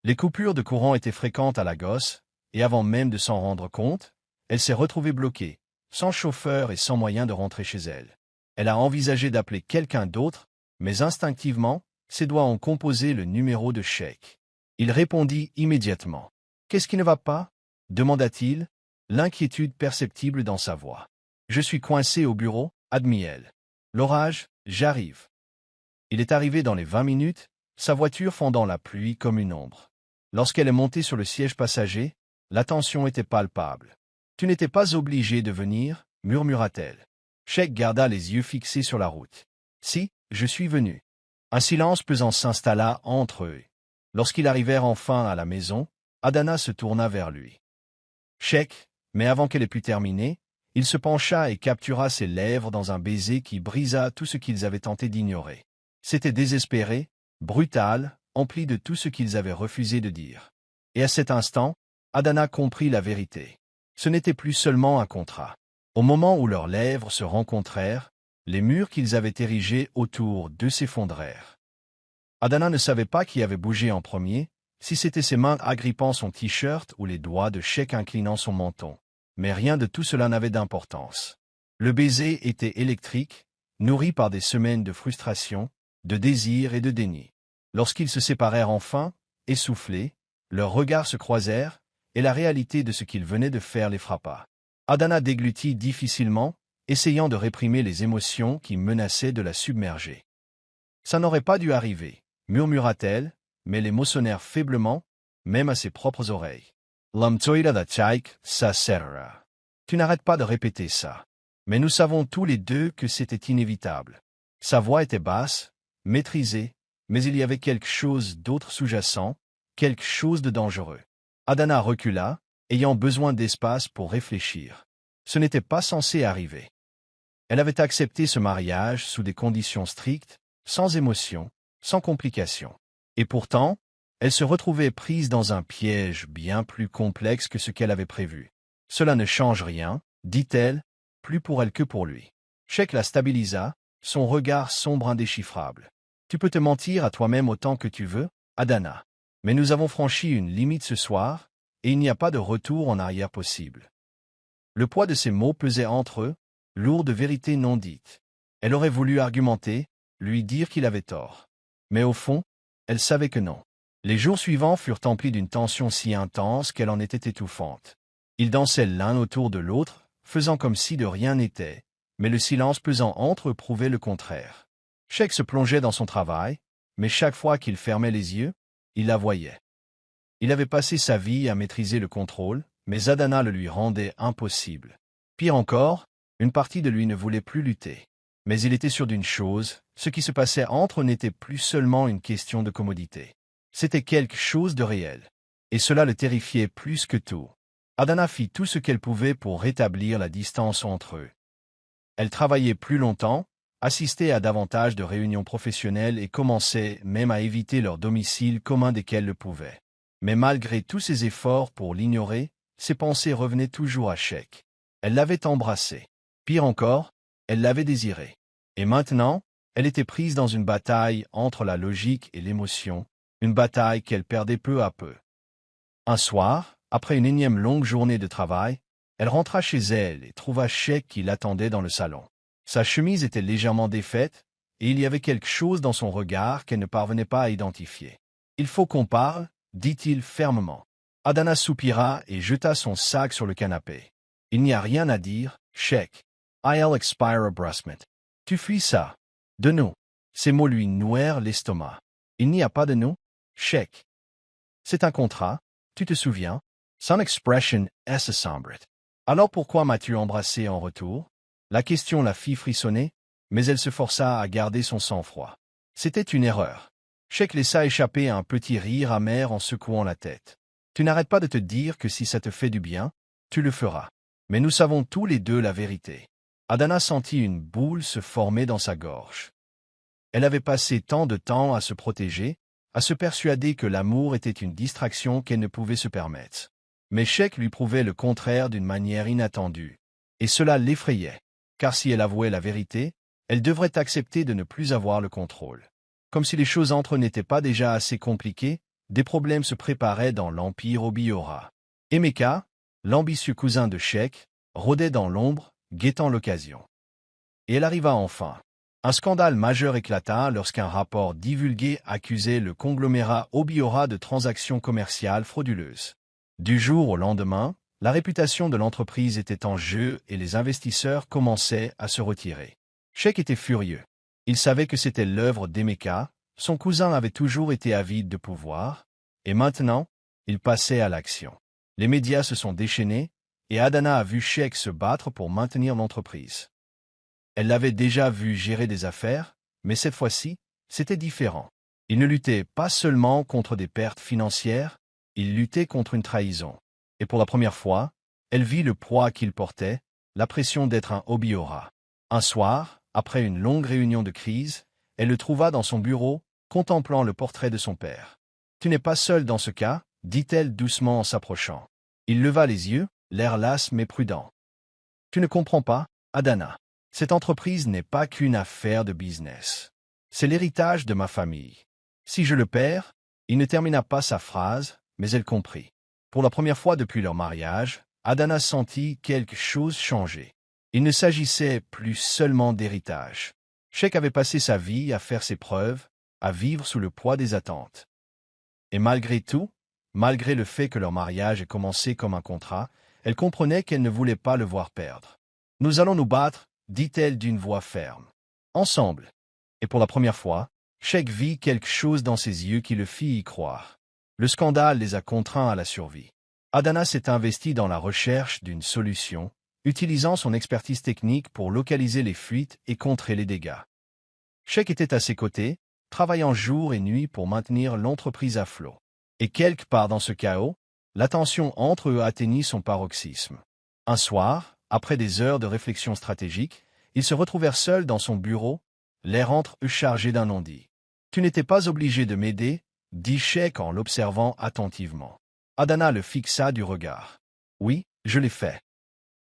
Les coupures de courant étaient fréquentes à Lagos, et avant même de s'en rendre compte, elle s'est retrouvée bloquée, sans chauffeur et sans moyen de rentrer chez elle. Elle a envisagé d'appeler quelqu'un d'autre, mais instinctivement, ses doigts ont composé le numéro de Sheikh. Il répondit immédiatement. « Qu'est-ce qui ne va pas ?» demanda-t-il, l'inquiétude perceptible dans sa voix. « Je suis coincé au bureau, admit-elle. L'orage, j'arrive. » Il est arrivé dans les 20 minutes, sa voiture fondant la pluie comme une ombre. Lorsqu'elle est montée sur le siège passager, la tension était palpable. « Tu n'étais pas obligé de venir, murmura-t-elle. Sheikh garda les yeux fixés sur la route. « Si, je suis venu. » Un silence pesant s'installa entre eux. Lorsqu'ils arrivèrent enfin à la maison, Adana se tourna vers lui. « Sheikh » mais avant qu'elle ait pu terminer, il se pencha et captura ses lèvres dans un baiser qui brisa tout ce qu'ils avaient tenté d'ignorer. C'était désespéré, brutal, empli de tout ce qu'ils avaient refusé de dire. Et à cet instant, Adana comprit la vérité. Ce n'était plus seulement un contrat. Au moment où leurs lèvres se rencontrèrent, les murs qu'ils avaient érigés autour d'eux s'effondrèrent. Adana ne savait pas qui avait bougé en premier, si c'était ses mains agrippant son t-shirt ou les doigts de Sheikh inclinant son menton. Mais rien de tout cela n'avait d'importance. Le baiser était électrique, nourri par des semaines de frustration, de désir et de déni. Lorsqu'ils se séparèrent enfin, essoufflés, leurs regards se croisèrent, et la réalité de ce qu'ils venaient de faire les frappa. Adana déglutit difficilement, essayant de réprimer les émotions qui menaçaient de la submerger. « Ça n'aurait pas dû arriver », murmura-t-elle, mais les mots sonnèrent faiblement, même à ses propres oreilles. « L'amtoïda da Chaik, ça sera. » Tu n'arrêtes pas de répéter ça. Mais nous savons tous les deux que c'était inévitable. Sa voix était basse, maîtrisée, mais il y avait quelque chose d'autre sous-jacent, quelque chose de dangereux. Adana recula, ayant besoin d'espace pour réfléchir. Ce n'était pas censé arriver. Elle avait accepté ce mariage sous des conditions strictes, sans émotion, sans complications. Et pourtant, elle se retrouvait prise dans un piège bien plus complexe que ce qu'elle avait prévu. « Cela ne change rien, » dit-elle, plus pour elle que pour lui. Sheikh la stabilisa, son regard sombre indéchiffrable. « Tu peux te mentir à toi-même autant que tu veux, Adana. Mais nous avons franchi une limite ce soir, et il n'y a pas de retour en arrière possible. » Le poids de ces mots pesait entre eux, lourd de vérités non dites. Elle aurait voulu argumenter, lui dire qu'il avait tort. Mais au fond, elle savait que non. Les jours suivants furent emplis d'une tension si intense qu'elle en était étouffante. Ils dansaient l'un autour de l'autre, faisant comme si de rien n'était, mais le silence pesant entre eux prouvait le contraire. Sheikh se plongeait dans son travail, mais chaque fois qu'il fermait les yeux, il la voyait. Il avait passé sa vie à maîtriser le contrôle, mais Adana le lui rendait impossible. Pire encore, une partie de lui ne voulait plus lutter. Mais il était sûr d'une chose, ce qui se passait entre eux n'était plus seulement une question de commodité. C'était quelque chose de réel. et cela le terrifiait plus que tout. Adana fit tout ce qu'elle pouvait pour rétablir la distance entre eux. Elle travaillait plus longtemps, assistait à davantage de réunions professionnelles et commençait même à éviter leur domicile commun dès qu'elle le pouvait. Mais malgré tous ses efforts pour l'ignorer, ses pensées revenaient toujours à Sheikh. Elle l'avait embrassé. Pire encore, elle l'avait désiré. Et maintenant, elle était prise dans une bataille entre la logique et l'émotion, une bataille qu'elle perdait peu à peu. Un soir, après une énième longue journée de travail, elle rentra chez elle et trouva Sheikh qui l'attendait dans le salon. Sa chemise était légèrement défaite, et il y avait quelque chose dans son regard qu'elle ne parvenait pas à identifier. « Il faut qu'on parle », dit-il fermement. Adana soupira et jeta son sac sur le canapé. « Il n'y a rien à dire, Sheikh. I'll expire abruptly. Tu fuis ça. De nous. » Ces mots lui nouèrent l'estomac. « Il n'y a pas de nous, Sheikh. C'est un contrat, tu te souviens? » Son expression est sombre. « Alors pourquoi m'as-tu embrassé en retour ?» La question la fit frissonner, mais elle se força à garder son sang-froid. C'était une erreur. Sheikh laissa échapper un petit rire amer en secouant la tête. Tu n'arrêtes pas de te dire que si ça te fait du bien, tu le feras. Mais nous savons tous les deux la vérité. Adana sentit une boule se former dans sa gorge. Elle avait passé tant de temps à se protéger, à se persuader que l'amour était une distraction qu'elle ne pouvait se permettre. Mais Sheikh lui prouvait le contraire d'une manière inattendue. Et cela l'effrayait. Car si elle avouait la vérité, elle devrait accepter de ne plus avoir le contrôle. Comme si les choses entre eux n'étaient pas déjà assez compliquées, des problèmes se préparaient dans l'empire Obiora. Emeka, l'ambitieux cousin de Sheikh, rôdait dans l'ombre, guettant l'occasion. Et elle arriva enfin. Un scandale majeur éclata lorsqu'un rapport divulgué accusait le conglomérat Obiora de transactions commerciales frauduleuses. Du jour au lendemain, la réputation de l'entreprise était en jeu et les investisseurs commençaient à se retirer. Sheikh était furieux. Il savait que c'était l'œuvre d'Emeka, son cousin avait toujours été avide de pouvoir, et maintenant, il passait à l'action. Les médias se sont déchaînés, et Adana a vu Sheikh se battre pour maintenir l'entreprise. Elle l'avait déjà vu gérer des affaires, mais cette fois-ci, c'était différent. Il ne luttait pas seulement contre des pertes financières, il luttait contre une trahison. Et pour la première fois, elle vit le poids qu'il portait, la pression d'être un Obiora. Un soir, après une longue réunion de crise, elle le trouva dans son bureau, contemplant le portrait de son père. « Tu n'es pas seul dans ce cas, » dit-elle doucement en s'approchant. Il leva les yeux, l'air las mais prudent. « Tu ne comprends pas, Adana. Cette entreprise n'est pas qu'une affaire de business. C'est l'héritage de ma famille. Si je le perds, » il ne termina pas sa phrase, mais elle comprit. Pour la première fois depuis leur mariage, Adana sentit quelque chose changer. Il ne s'agissait plus seulement d'héritage. Sheikh avait passé sa vie à faire ses preuves, à vivre sous le poids des attentes. Et malgré tout, malgré le fait que leur mariage ait commencé comme un contrat, elle comprenait qu'elle ne voulait pas le voir perdre. « Nous allons nous battre », dit-elle d'une voix ferme. « Ensemble. » Et pour la première fois, Sheikh vit quelque chose dans ses yeux qui le fit y croire. Le scandale les a contraints à la survie. Adana s'est investi dans la recherche d'une solution, utilisant son expertise technique pour localiser les fuites et contrer les dégâts. Sheikh était à ses côtés, travaillant jour et nuit pour maintenir l'entreprise à flot. Et quelque part dans ce chaos, la tension entre eux atteignit son paroxysme. Un soir, après des heures de réflexion stratégique, ils se retrouvèrent seuls dans son bureau, l'air entre eux chargé d'un non-dit. « Tu n'étais pas obligé de m'aider, » dit Sheikh en l'observant attentivement. Adana le fixa du regard. « Oui, je l'ai fait. »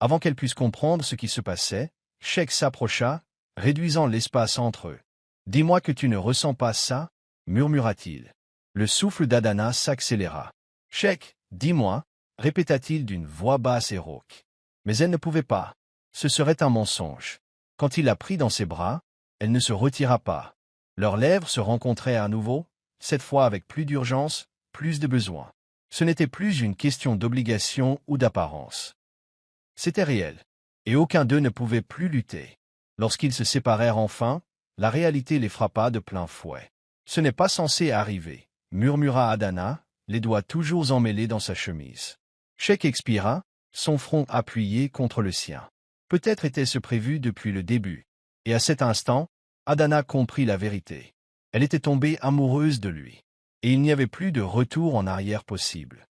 Avant qu'elle puisse comprendre ce qui se passait, Sheikh s'approcha, réduisant l'espace entre eux. « Dis-moi que tu ne ressens pas ça, » murmura-t-il. Le souffle d'Adana s'accéléra. « Sheikh, dis-moi, » répéta-t-il d'une voix basse et rauque. Mais elle ne pouvait pas. Ce serait un mensonge. Quand il la prit dans ses bras, elle ne se retira pas. Leurs lèvres se rencontraient à nouveau, cette fois avec plus d'urgence, plus de besoin. Ce n'était plus une question d'obligation ou d'apparence. C'était réel, et aucun d'eux ne pouvait plus lutter. Lorsqu'ils se séparèrent enfin, la réalité les frappa de plein fouet. « Ce n'est pas censé arriver », murmura Adana, les doigts toujours emmêlés dans sa chemise. Sheikh expira, son front appuyé contre le sien. Peut-être était-ce prévu depuis le début. Et à cet instant, Adana comprit la vérité. Elle était tombée amoureuse de lui. et il n'y avait plus de retour en arrière possible.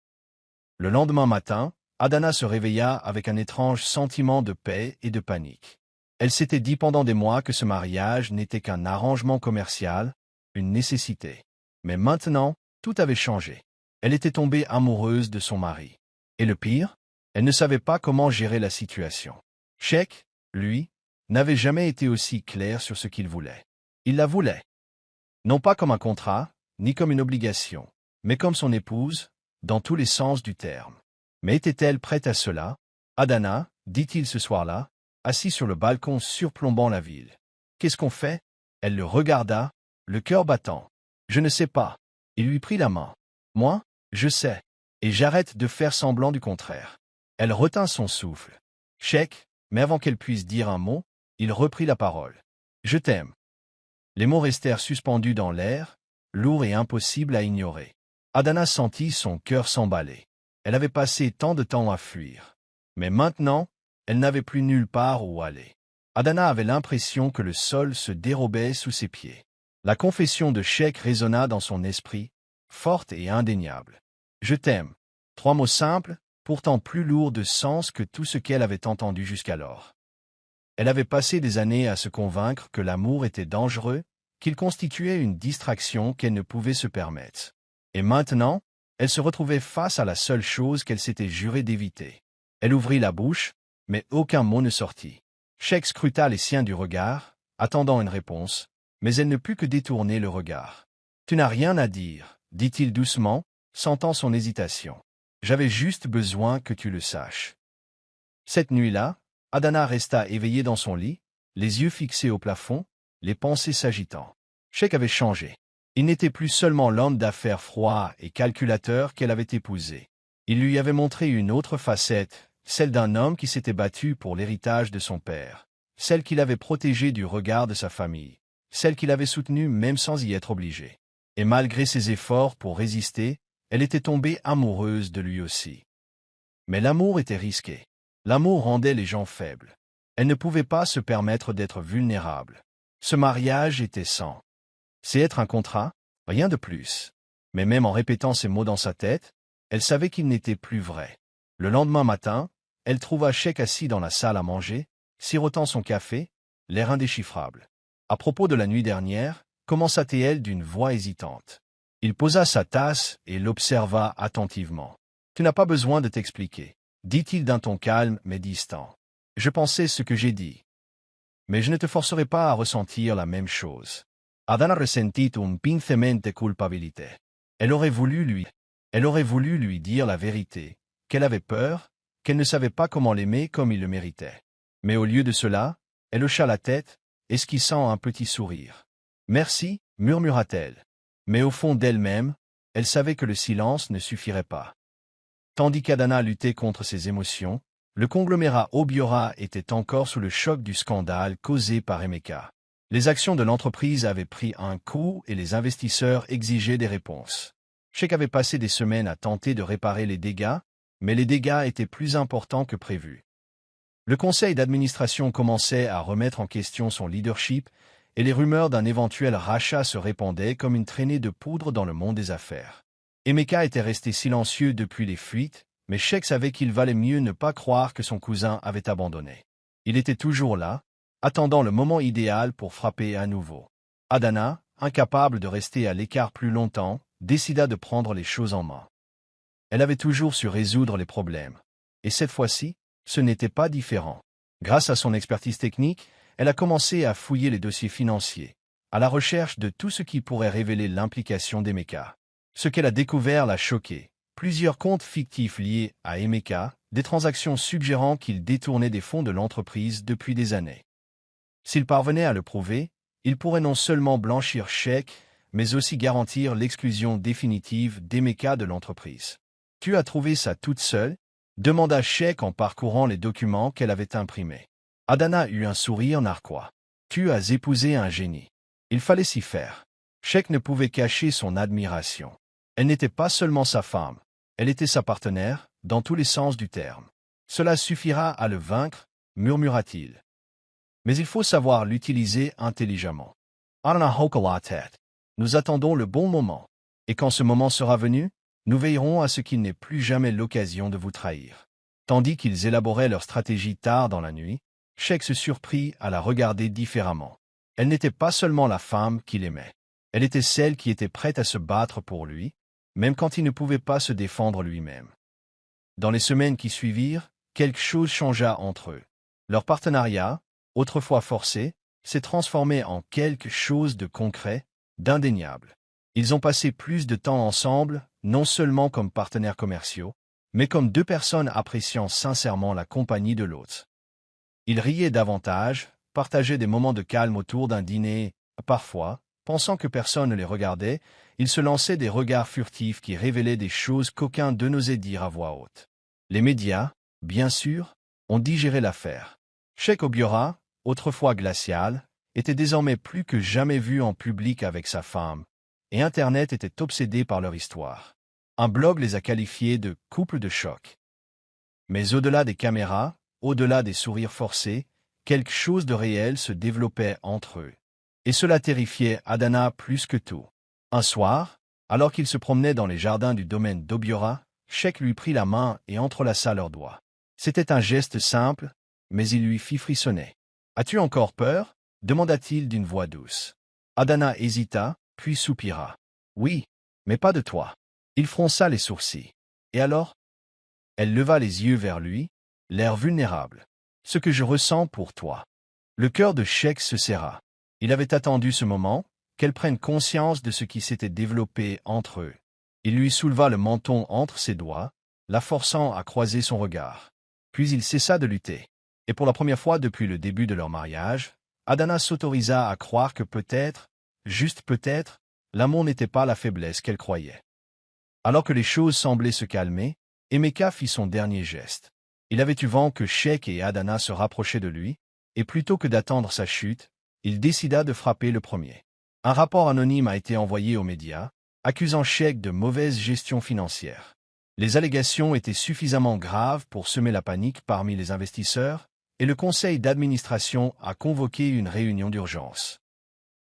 Le lendemain matin, Adana se réveilla avec un étrange sentiment de paix et de panique. Elle s'était dit pendant des mois que ce mariage n'était qu'un arrangement commercial, une nécessité. Mais maintenant, tout avait changé. Elle était tombée amoureuse de son mari. Et le pire, elle ne savait pas comment gérer la situation. Sheikh, lui, n'avait jamais été aussi clair sur ce qu'il voulait. Il la voulait. Non pas comme un contrat, ni comme une obligation, mais comme son épouse, dans tous les sens du terme. Mais était-elle prête à cela? Adana, dit-il ce soir-là, assis sur le balcon surplombant la ville. Qu'est-ce qu'on fait? Elle le regarda, le cœur battant. Je ne sais pas. Il lui prit la main. Moi, je sais. Et j'arrête de faire semblant du contraire. Elle retint son souffle. Sheikh, mais avant qu'elle puisse dire un mot, il reprit la parole. Je t'aime. Les mots restèrent suspendus dans l'air, lourds et impossibles à ignorer. Adana sentit son cœur s'emballer. Elle avait passé tant de temps à fuir. Mais maintenant, elle n'avait plus nulle part où aller. Adana avait l'impression que le sol se dérobait sous ses pieds. La confession de Sheikh résonna dans son esprit, forte et indéniable. Je t'aime. 3 mots simples, pourtant plus lourds de sens que tout ce qu'elle avait entendu jusqu'alors. Elle avait passé des années à se convaincre que l'amour était dangereux, qu'il constituait une distraction qu'elle ne pouvait se permettre. Et maintenant, elle se retrouvait face à la seule chose qu'elle s'était juré d'éviter. Elle ouvrit la bouche, mais aucun mot ne sortit. Sheikh scruta les siens du regard, attendant une réponse, mais elle ne put que détourner le regard. « Tu n'as rien à dire, dit-il doucement, sentant son hésitation. J'avais juste besoin que tu le saches. » Cette nuit-là, Adana resta éveillée dans son lit, les yeux fixés au plafond, les pensées s'agitant. Sheikh avait changé. Il n'était plus seulement l'homme d'affaires froid et calculateur qu'elle avait épousé. Il lui avait montré une autre facette, celle d'un homme qui s'était battu pour l'héritage de son père, celle qu'il avait protégée du regard de sa famille, celle qu'il avait soutenue même sans y être obligé. Et malgré ses efforts pour résister, elle était tombée amoureuse de lui aussi. Mais l'amour était risqué. L'amour rendait les gens faibles. Elle ne pouvait pas se permettre d'être vulnérable. Ce mariage était sans. C'est être un contrat, rien de plus. Mais même en répétant ces mots dans sa tête, elle savait qu'ils n'étaient plus vrais. Le lendemain matin, elle trouva Sheikh assis dans la salle à manger, sirotant son café, l'air indéchiffrable. À propos de la nuit dernière, commença-t-elle d'une voix hésitante. Il posa sa tasse et l'observa attentivement. « Tu n'as pas besoin de t'expliquer, » dit-il d'un ton calme mais distant. « Je pensais ce que j'ai dit. Mais je ne te forcerai pas à ressentir la même chose. » Adana ressentit un pincement de culpabilité. Elle aurait voulu lui dire la vérité, qu'elle avait peur, qu'elle ne savait pas comment l'aimer comme il le méritait. Mais au lieu de cela, elle hocha la tête, esquissant un petit sourire. « Merci, murmura-t-elle. Mais au fond d'elle-même, elle savait que le silence ne suffirait pas. Tandis qu'Adana luttait contre ses émotions, le conglomérat Obiora était encore sous le choc du scandale causé par Emeka. Les actions de l'entreprise avaient pris un coup et les investisseurs exigeaient des réponses. Sheikh avait passé des semaines à tenter de réparer les dégâts, mais les dégâts étaient plus importants que prévu. Le conseil d'administration commençait à remettre en question son leadership, et les rumeurs d'un éventuel rachat se répandaient comme une traînée de poudre dans le monde des affaires. Emeka était resté silencieux depuis les fuites, mais Sheikh savait qu'il valait mieux ne pas croire que son cousin avait abandonné. Il était toujours là, attendant le moment idéal pour frapper à nouveau. Adana, incapable de rester à l'écart plus longtemps, décida de prendre les choses en main. Elle avait toujours su résoudre les problèmes. Et cette fois-ci, ce n'était pas différent. Grâce à son expertise technique, elle a commencé à fouiller les dossiers financiers, à la recherche de tout ce qui pourrait révéler l'implication d'Emeka. Ce qu'elle a découvert l'a choqué. Plusieurs comptes fictifs liés à Emeka, des transactions suggérant qu'il détournait des fonds de l'entreprise depuis des années. S'il parvenait à le prouver, il pourrait non seulement blanchir Sheikh, mais aussi garantir l'exclusion définitive d'Emeka de l'entreprise. « Tu as trouvé ça toute seule ?» demanda Sheikh en parcourant les documents qu'elle avait imprimés. Adana eut un sourire narquois. « Tu as épousé un génie. Il fallait s'y faire. » Sheikh ne pouvait cacher son admiration. Elle n'était pas seulement sa femme, elle était sa partenaire, dans tous les sens du terme. « Cela suffira à le vaincre, » murmura-t-il. « Mais il faut savoir l'utiliser intelligemment. » Adana hocha la tête. « Nous attendons le bon moment. » Et quand ce moment sera venu, nous veillerons à ce qu'il n'ait plus jamais l'occasion de vous trahir. » Tandis qu'ils élaboraient leur stratégie tard dans la nuit, Sheikh se surprit à la regarder différemment. Elle n'était pas seulement la femme qu'il aimait. Elle était celle qui était prête à se battre pour lui, même quand il ne pouvait pas se défendre lui-même. Dans les semaines qui suivirent, quelque chose changea entre eux. Leur partenariat, autrefois forcé, s'est transformé en quelque chose de concret, d'indéniable. Ils ont passé plus de temps ensemble, non seulement comme partenaires commerciaux, mais comme deux personnes appréciant sincèrement la compagnie de l'autre. Ils riaient davantage, partageaient des moments de calme autour d'un dîner, parfois, pensant que personne ne les regardait, ils se lançaient des regards furtifs qui révélaient des choses qu'aucun d'eux n'osait dire à voix haute. Les médias, bien sûr, ont digéré l'affaire. Sheikh Obiora, autrefois glacial, était désormais plus que jamais vu en public avec sa femme, et Internet était obsédé par leur histoire. Un blog les a qualifiés de « couple de choc ». Mais au-delà des caméras, au-delà des sourires forcés, quelque chose de réel se développait entre eux. Et cela terrifiait Adana plus que tout. Un soir, alors qu'il se promenait dans les jardins du domaine d'Obiora, Sheikh lui prit la main et entrelaça leurs doigts. C'était un geste simple, mais il lui fit frissonner. « As-tu encore peur ?» demanda-t-il d'une voix douce. Adana hésita, puis soupira. « Oui, mais pas de toi. » Il fronça les sourcils. « Et alors ?» Elle leva les yeux vers lui, l'air vulnérable. « Ce que je ressens pour toi. » Le cœur de Sheikh se serra. Il avait attendu ce moment, qu'elle prenne conscience de ce qui s'était développé entre eux. Il lui souleva le menton entre ses doigts, la forçant à croiser son regard. Puis il cessa de lutter. Et pour la première fois depuis le début de leur mariage, Adana s'autorisa à croire que peut-être, juste peut-être, l'amour n'était pas la faiblesse qu'elle croyait. Alors que les choses semblaient se calmer, Emeka fit son dernier geste. Il avait eu vent que Sheikh et Adana se rapprochaient de lui, et plutôt que d'attendre sa chute, il décida de frapper le premier. Un rapport anonyme a été envoyé aux médias, accusant Sheikh de mauvaise gestion financière. Les allégations étaient suffisamment graves pour semer la panique parmi les investisseurs, et le conseil d'administration a convoqué une réunion d'urgence.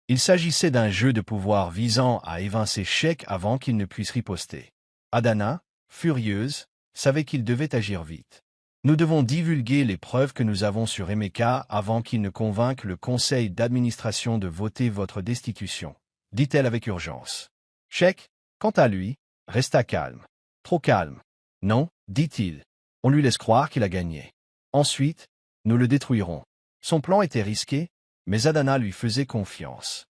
Il s'agissait d'un jeu de pouvoir visant à évincer Sheikh avant qu'il ne puisse riposter. Adana, furieuse, savait qu'il devait agir vite. « Nous devons divulguer les preuves que nous avons sur Emeka avant qu'il ne convainque le conseil d'administration de voter votre destitution, » dit-elle avec urgence. Sheikh, quant à lui, resta calme. Trop calme. « Non, » dit-il. « On lui laisse croire qu'il a gagné. Ensuite, nous le détruirons. » Son plan était risqué, mais Adana lui faisait confiance.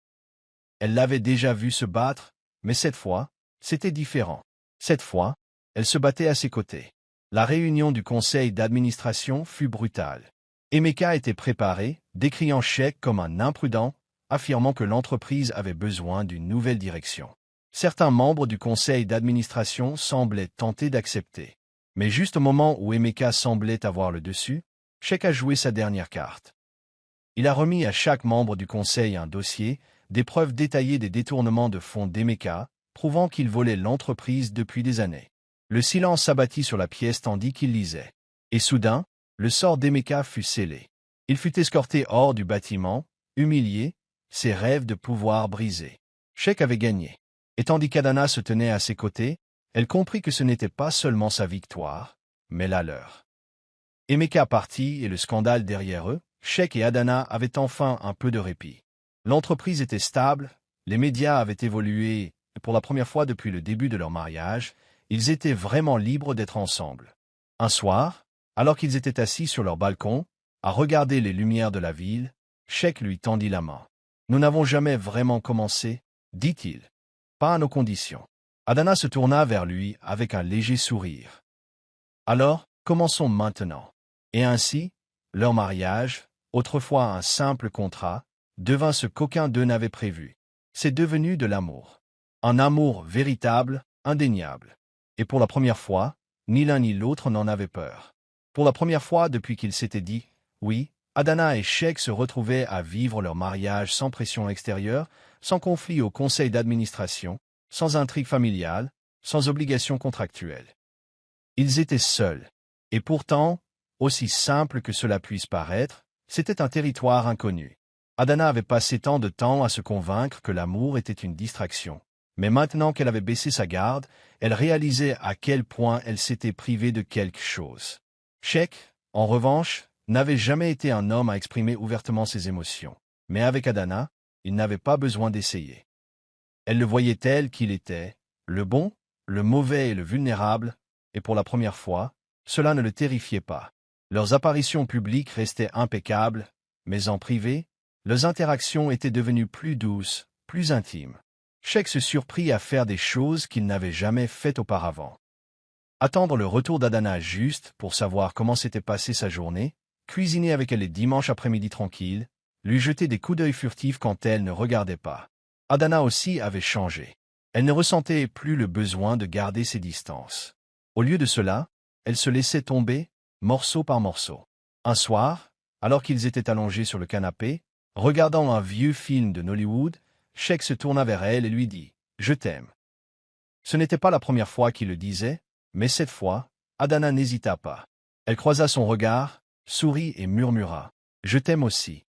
Elle l'avait déjà vu se battre, mais cette fois, c'était différent. Cette fois, elle se battait à ses côtés. La réunion du conseil d'administration fut brutale. Emeka était préparé, décriant Sheikh comme un imprudent, affirmant que l'entreprise avait besoin d'une nouvelle direction. Certains membres du conseil d'administration semblaient tentés d'accepter. Mais juste au moment où Emeka semblait avoir le dessus, Sheikh a joué sa dernière carte. Il a remis à chaque membre du conseil un dossier, des preuves détaillées des détournements de fonds d'Emeka, prouvant qu'il volait l'entreprise depuis des années. Le silence s'abattit sur la pièce tandis qu'il lisait. Et soudain, le sort d'Emeka fut scellé. Il fut escorté hors du bâtiment, humilié, ses rêves de pouvoir brisés. Sheikh avait gagné. Et tandis qu'Adana se tenait à ses côtés, elle comprit que ce n'était pas seulement sa victoire, mais la leur. Emeka partit et le scandale derrière eux, Sheikh et Adana avaient enfin un peu de répit. L'entreprise était stable, les médias avaient évolué, et pour la première fois depuis le début de leur mariage, ils étaient vraiment libres d'être ensemble. Un soir, alors qu'ils étaient assis sur leur balcon, à regarder les lumières de la ville, Sheikh lui tendit la main. « Nous n'avons jamais vraiment commencé, » dit-il. « Pas à nos conditions. » Adana se tourna vers lui avec un léger sourire. « Alors, commençons maintenant. » Et ainsi, leur mariage, autrefois un simple contrat, devint ce qu'aucun d'eux n'avait prévu. C'est devenu de l'amour. Un amour véritable, indéniable. Et pour la première fois, ni l'un ni l'autre n'en avait peur. Pour la première fois depuis qu'ils s'étaient dit « oui », Adana et Sheikh se retrouvaient à vivre leur mariage sans pression extérieure, sans conflit au conseil d'administration, sans intrigue familiale, sans obligation contractuelle. Ils étaient seuls. Et pourtant, aussi simple que cela puisse paraître, c'était un territoire inconnu. Adana avait passé tant de temps à se convaincre que l'amour était une distraction, Mais maintenant qu'elle avait baissé sa garde, elle réalisait à quel point elle s'était privée de quelque chose. Sheikh, en revanche, n'avait jamais été un homme à exprimer ouvertement ses émotions. Mais avec Adana, il n'avait pas besoin d'essayer. Elle le voyait tel qu'il était, le bon, le mauvais et le vulnérable, et pour la première fois, cela ne le terrifiait pas. Leurs apparitions publiques restaient impeccables, mais en privé, leurs interactions étaient devenues plus douces, plus intimes. Sheikh se surprit à faire des choses qu'il n'avait jamais faites auparavant. Attendre le retour d'Adana juste pour savoir comment s'était passée sa journée, cuisiner avec elle les dimanches après-midi tranquilles, lui jeter des coups d'œil furtifs quand elle ne regardait pas. Adana aussi avait changé. Elle ne ressentait plus le besoin de garder ses distances. Au lieu de cela, elle se laissait tomber, morceau par morceau. Un soir, alors qu'ils étaient allongés sur le canapé, regardant un vieux film de Nollywood, Sheikh se tourna vers elle et lui dit « Je t'aime ». Ce n'était pas la première fois qu'il le disait, mais cette fois, Adana n'hésita pas. Elle croisa son regard, sourit et murmura « Je t'aime aussi ».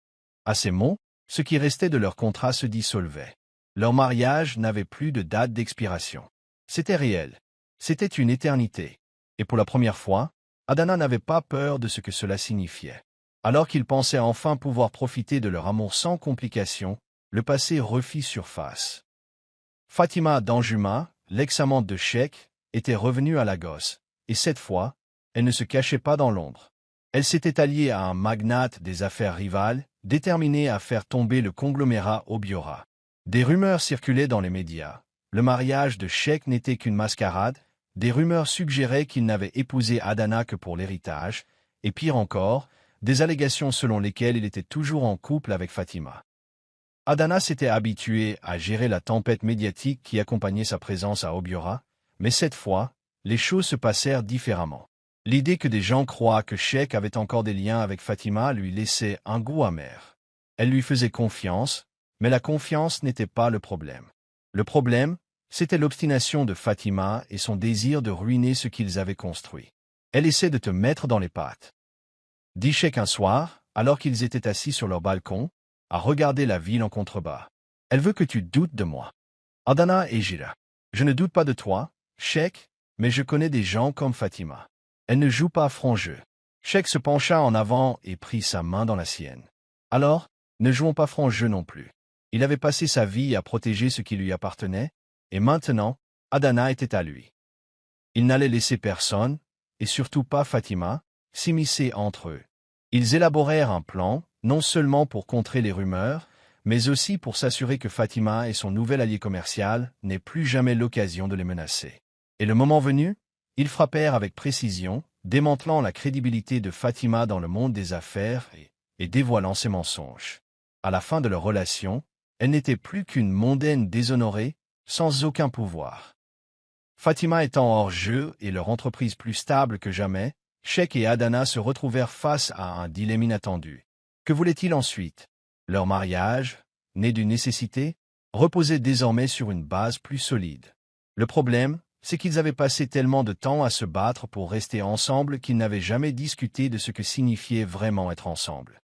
À ces mots, ce qui restait de leur contrat se dissolvait. Leur mariage n'avait plus de date d'expiration. C'était réel. C'était une éternité. Et pour la première fois, Adana n'avait pas peur de ce que cela signifiait. Alors qu'ils pensaient enfin pouvoir profiter de leur amour sans complications, le passé refit surface. Fatima Danjuma, l'ex-amante de Sheikh, était revenue à Lagos, et cette fois, elle ne se cachait pas dans l'ombre. Elle s'était alliée à un magnate des affaires rivales, déterminé à faire tomber le conglomérat Obiora. Des rumeurs circulaient dans les médias. Le mariage de Sheikh n'était qu'une mascarade, des rumeurs suggéraient qu'il n'avait épousé Adana que pour l'héritage, et pire encore, des allégations selon lesquelles il était toujours en couple avec Fatima. Adana s'était habitué à gérer la tempête médiatique qui accompagnait sa présence à Obiora, mais cette fois, les choses se passèrent différemment. L'idée que des gens croient que Sheikh avait encore des liens avec Fatima lui laissait un goût amer. Elle lui faisait confiance, mais la confiance n'était pas le problème. Le problème, c'était l'obstination de Fatima et son désir de ruiner ce qu'ils avaient construit. Elle essaie de te mettre dans les pattes. Dit Sheikh un soir, alors qu'ils étaient assis sur leur balcon, à regarder la ville en contrebas. Elle veut que tu doutes de moi. Adana et Gira. Je ne doute pas de toi, Sheikh, mais je connais des gens comme Fatima. Elle ne joue pas franc jeu. Sheikh se pencha en avant et prit sa main dans la sienne. Alors, ne jouons pas franc jeu non plus. Il avait passé sa vie à protéger ce qui lui appartenait, et maintenant, Adana était à lui. Il n'allait laisser personne, et surtout pas Fatima, s'immiscer entre eux. Ils élaborèrent un plan, non seulement pour contrer les rumeurs, mais aussi pour s'assurer que Fatima et son nouvel allié commercial n'aient plus jamais l'occasion de les menacer. Et le moment venu, ils frappèrent avec précision, démantelant la crédibilité de Fatima dans le monde des affaires et dévoilant ses mensonges. À la fin de leur relation, elle n'était plus qu'une mondaine déshonorée, sans aucun pouvoir. Fatima étant hors jeu et leur entreprise plus stable que jamais, Sheikh et Adana se retrouvèrent face à un dilemme inattendu. Que voulaient-ils ensuite? Leur mariage, né d'une nécessité, reposait désormais sur une base plus solide. Le problème, c'est qu'ils avaient passé tellement de temps à se battre pour rester ensemble qu'ils n'avaient jamais discuté de ce que signifiait vraiment être ensemble.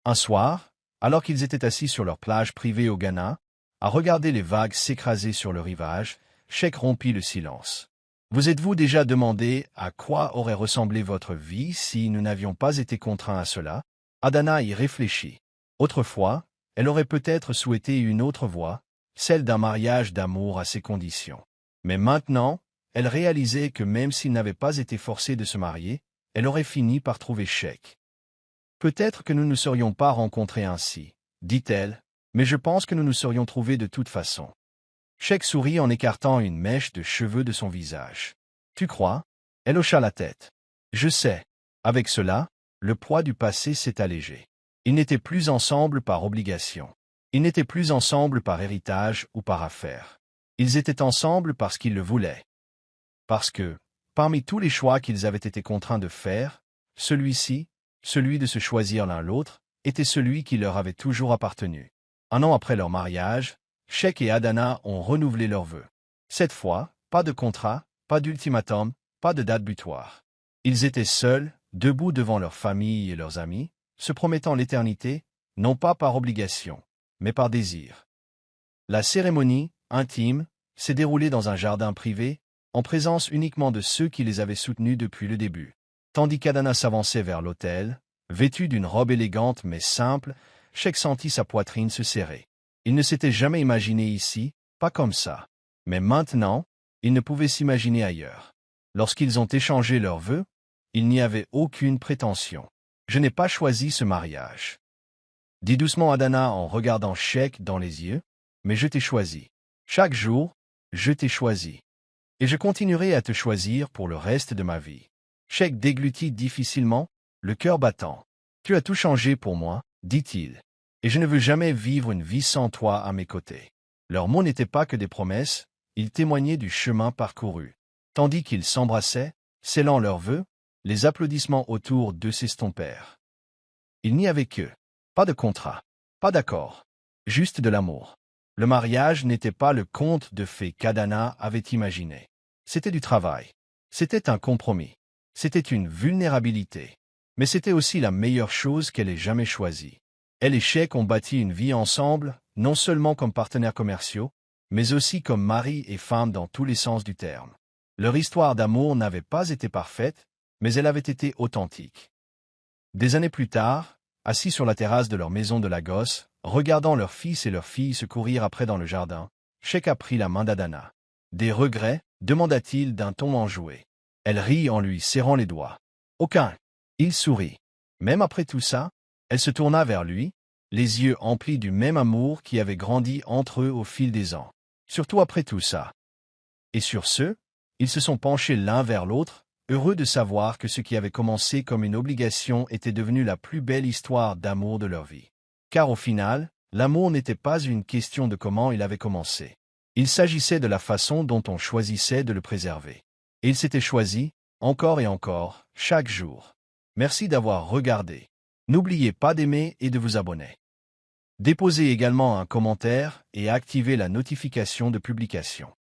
Un soir, alors qu'ils étaient assis sur leur plage privée au Ghana, à regarder les vagues s'écraser sur le rivage, Sheikh rompit le silence. Vous êtes-vous déjà demandé à quoi aurait ressemblé votre vie si nous n'avions pas été contraints à cela? Adana y réfléchit. Autrefois, elle aurait peut-être souhaité une autre voie, celle d'un mariage d'amour à ses conditions. Mais maintenant, elle réalisait que même s'ils n'avaient pas été forcés de se marier, elle aurait fini par trouver Sheikh. Peut-être que nous ne serions pas rencontrés ainsi, dit-elle, mais je pense que nous nous serions trouvés de toute façon. Sheikh sourit en écartant une mèche de cheveux de son visage. Tu crois? Elle hocha la tête. Je sais. Avec cela, le poids du passé s'est allégé. Ils n'étaient plus ensemble par obligation. Ils n'étaient plus ensemble par héritage ou par affaire. Ils étaient ensemble parce qu'ils le voulaient. Parce que, parmi tous les choix qu'ils avaient été contraints de faire, celui-ci, celui de se choisir l'un l'autre, était celui qui leur avait toujours appartenu. Un an après leur mariage, Sheikh et Adana ont renouvelé leurs vœux. Cette fois, pas de contrat, pas d'ultimatum, pas de date butoir. Ils étaient seuls, debout devant leur famille et leurs amis, se promettant l'éternité, non pas par obligation, mais par désir. La cérémonie, intime, s'est déroulée dans un jardin privé, en présence uniquement de ceux qui les avaient soutenus depuis le début. Tandis qu'Adana s'avançait vers l'autel, vêtu d'une robe élégante mais simple, Sheikh sentit sa poitrine se serrer. Il ne s'était jamais imaginé ici, pas comme ça. Mais maintenant, il ne pouvait s'imaginer ailleurs. Lorsqu'ils ont échangé leurs vœux, il n'y avait aucune prétention. Je n'ai pas choisi ce mariage. Dit doucement Adana en regardant Sheikh dans les yeux, mais je t'ai choisi. Chaque jour, je t'ai choisi. Et je continuerai à te choisir pour le reste de ma vie. Sheikh déglutit difficilement, le cœur battant. Tu as tout changé pour moi, dit-il. Et je ne veux jamais vivre une vie sans toi à mes côtés. Leurs mots n'étaient pas que des promesses, ils témoignaient du chemin parcouru. Tandis qu'ils s'embrassaient, scellant leurs vœux, les applaudissements autour d'eux s'estompèrent. Il n'y avait que pas de contrat, pas d'accord, juste de l'amour. Le mariage n'était pas le conte de fées qu'Adana avait imaginé. C'était du travail. C'était un compromis. C'était une vulnérabilité. Mais c'était aussi la meilleure chose qu'elle ait jamais choisie. Elle et Sheikh ont bâti une vie ensemble, non seulement comme partenaires commerciaux, mais aussi comme mari et femme dans tous les sens du terme. Leur histoire d'amour n'avait pas été parfaite, mais elle avait été authentique. Des années plus tard, assis sur la terrasse de leur maison de Lagos, regardant leurs fils et leurs filles se courir après dans le jardin, Sheikh a pris la main d'Adana. « Des regrets ?» demanda-t-il d'un ton enjoué. Elle rit en lui serrant les doigts. « Aucun. » Il sourit. Même après tout ça, elle se tourna vers lui, les yeux emplis du même amour qui avait grandi entre eux au fil des ans. Surtout après tout ça. Et sur ce, ils se sont penchés l'un vers l'autre, heureux de savoir que ce qui avait commencé comme une obligation était devenu la plus belle histoire d'amour de leur vie. Car au final, l'amour n'était pas une question de comment il avait commencé. Il s'agissait de la façon dont on choisissait de le préserver. Et il s'était choisi, encore et encore, chaque jour. Merci d'avoir regardé. N'oubliez pas d'aimer et de vous abonner. Déposez également un commentaire et activez la notification de publication.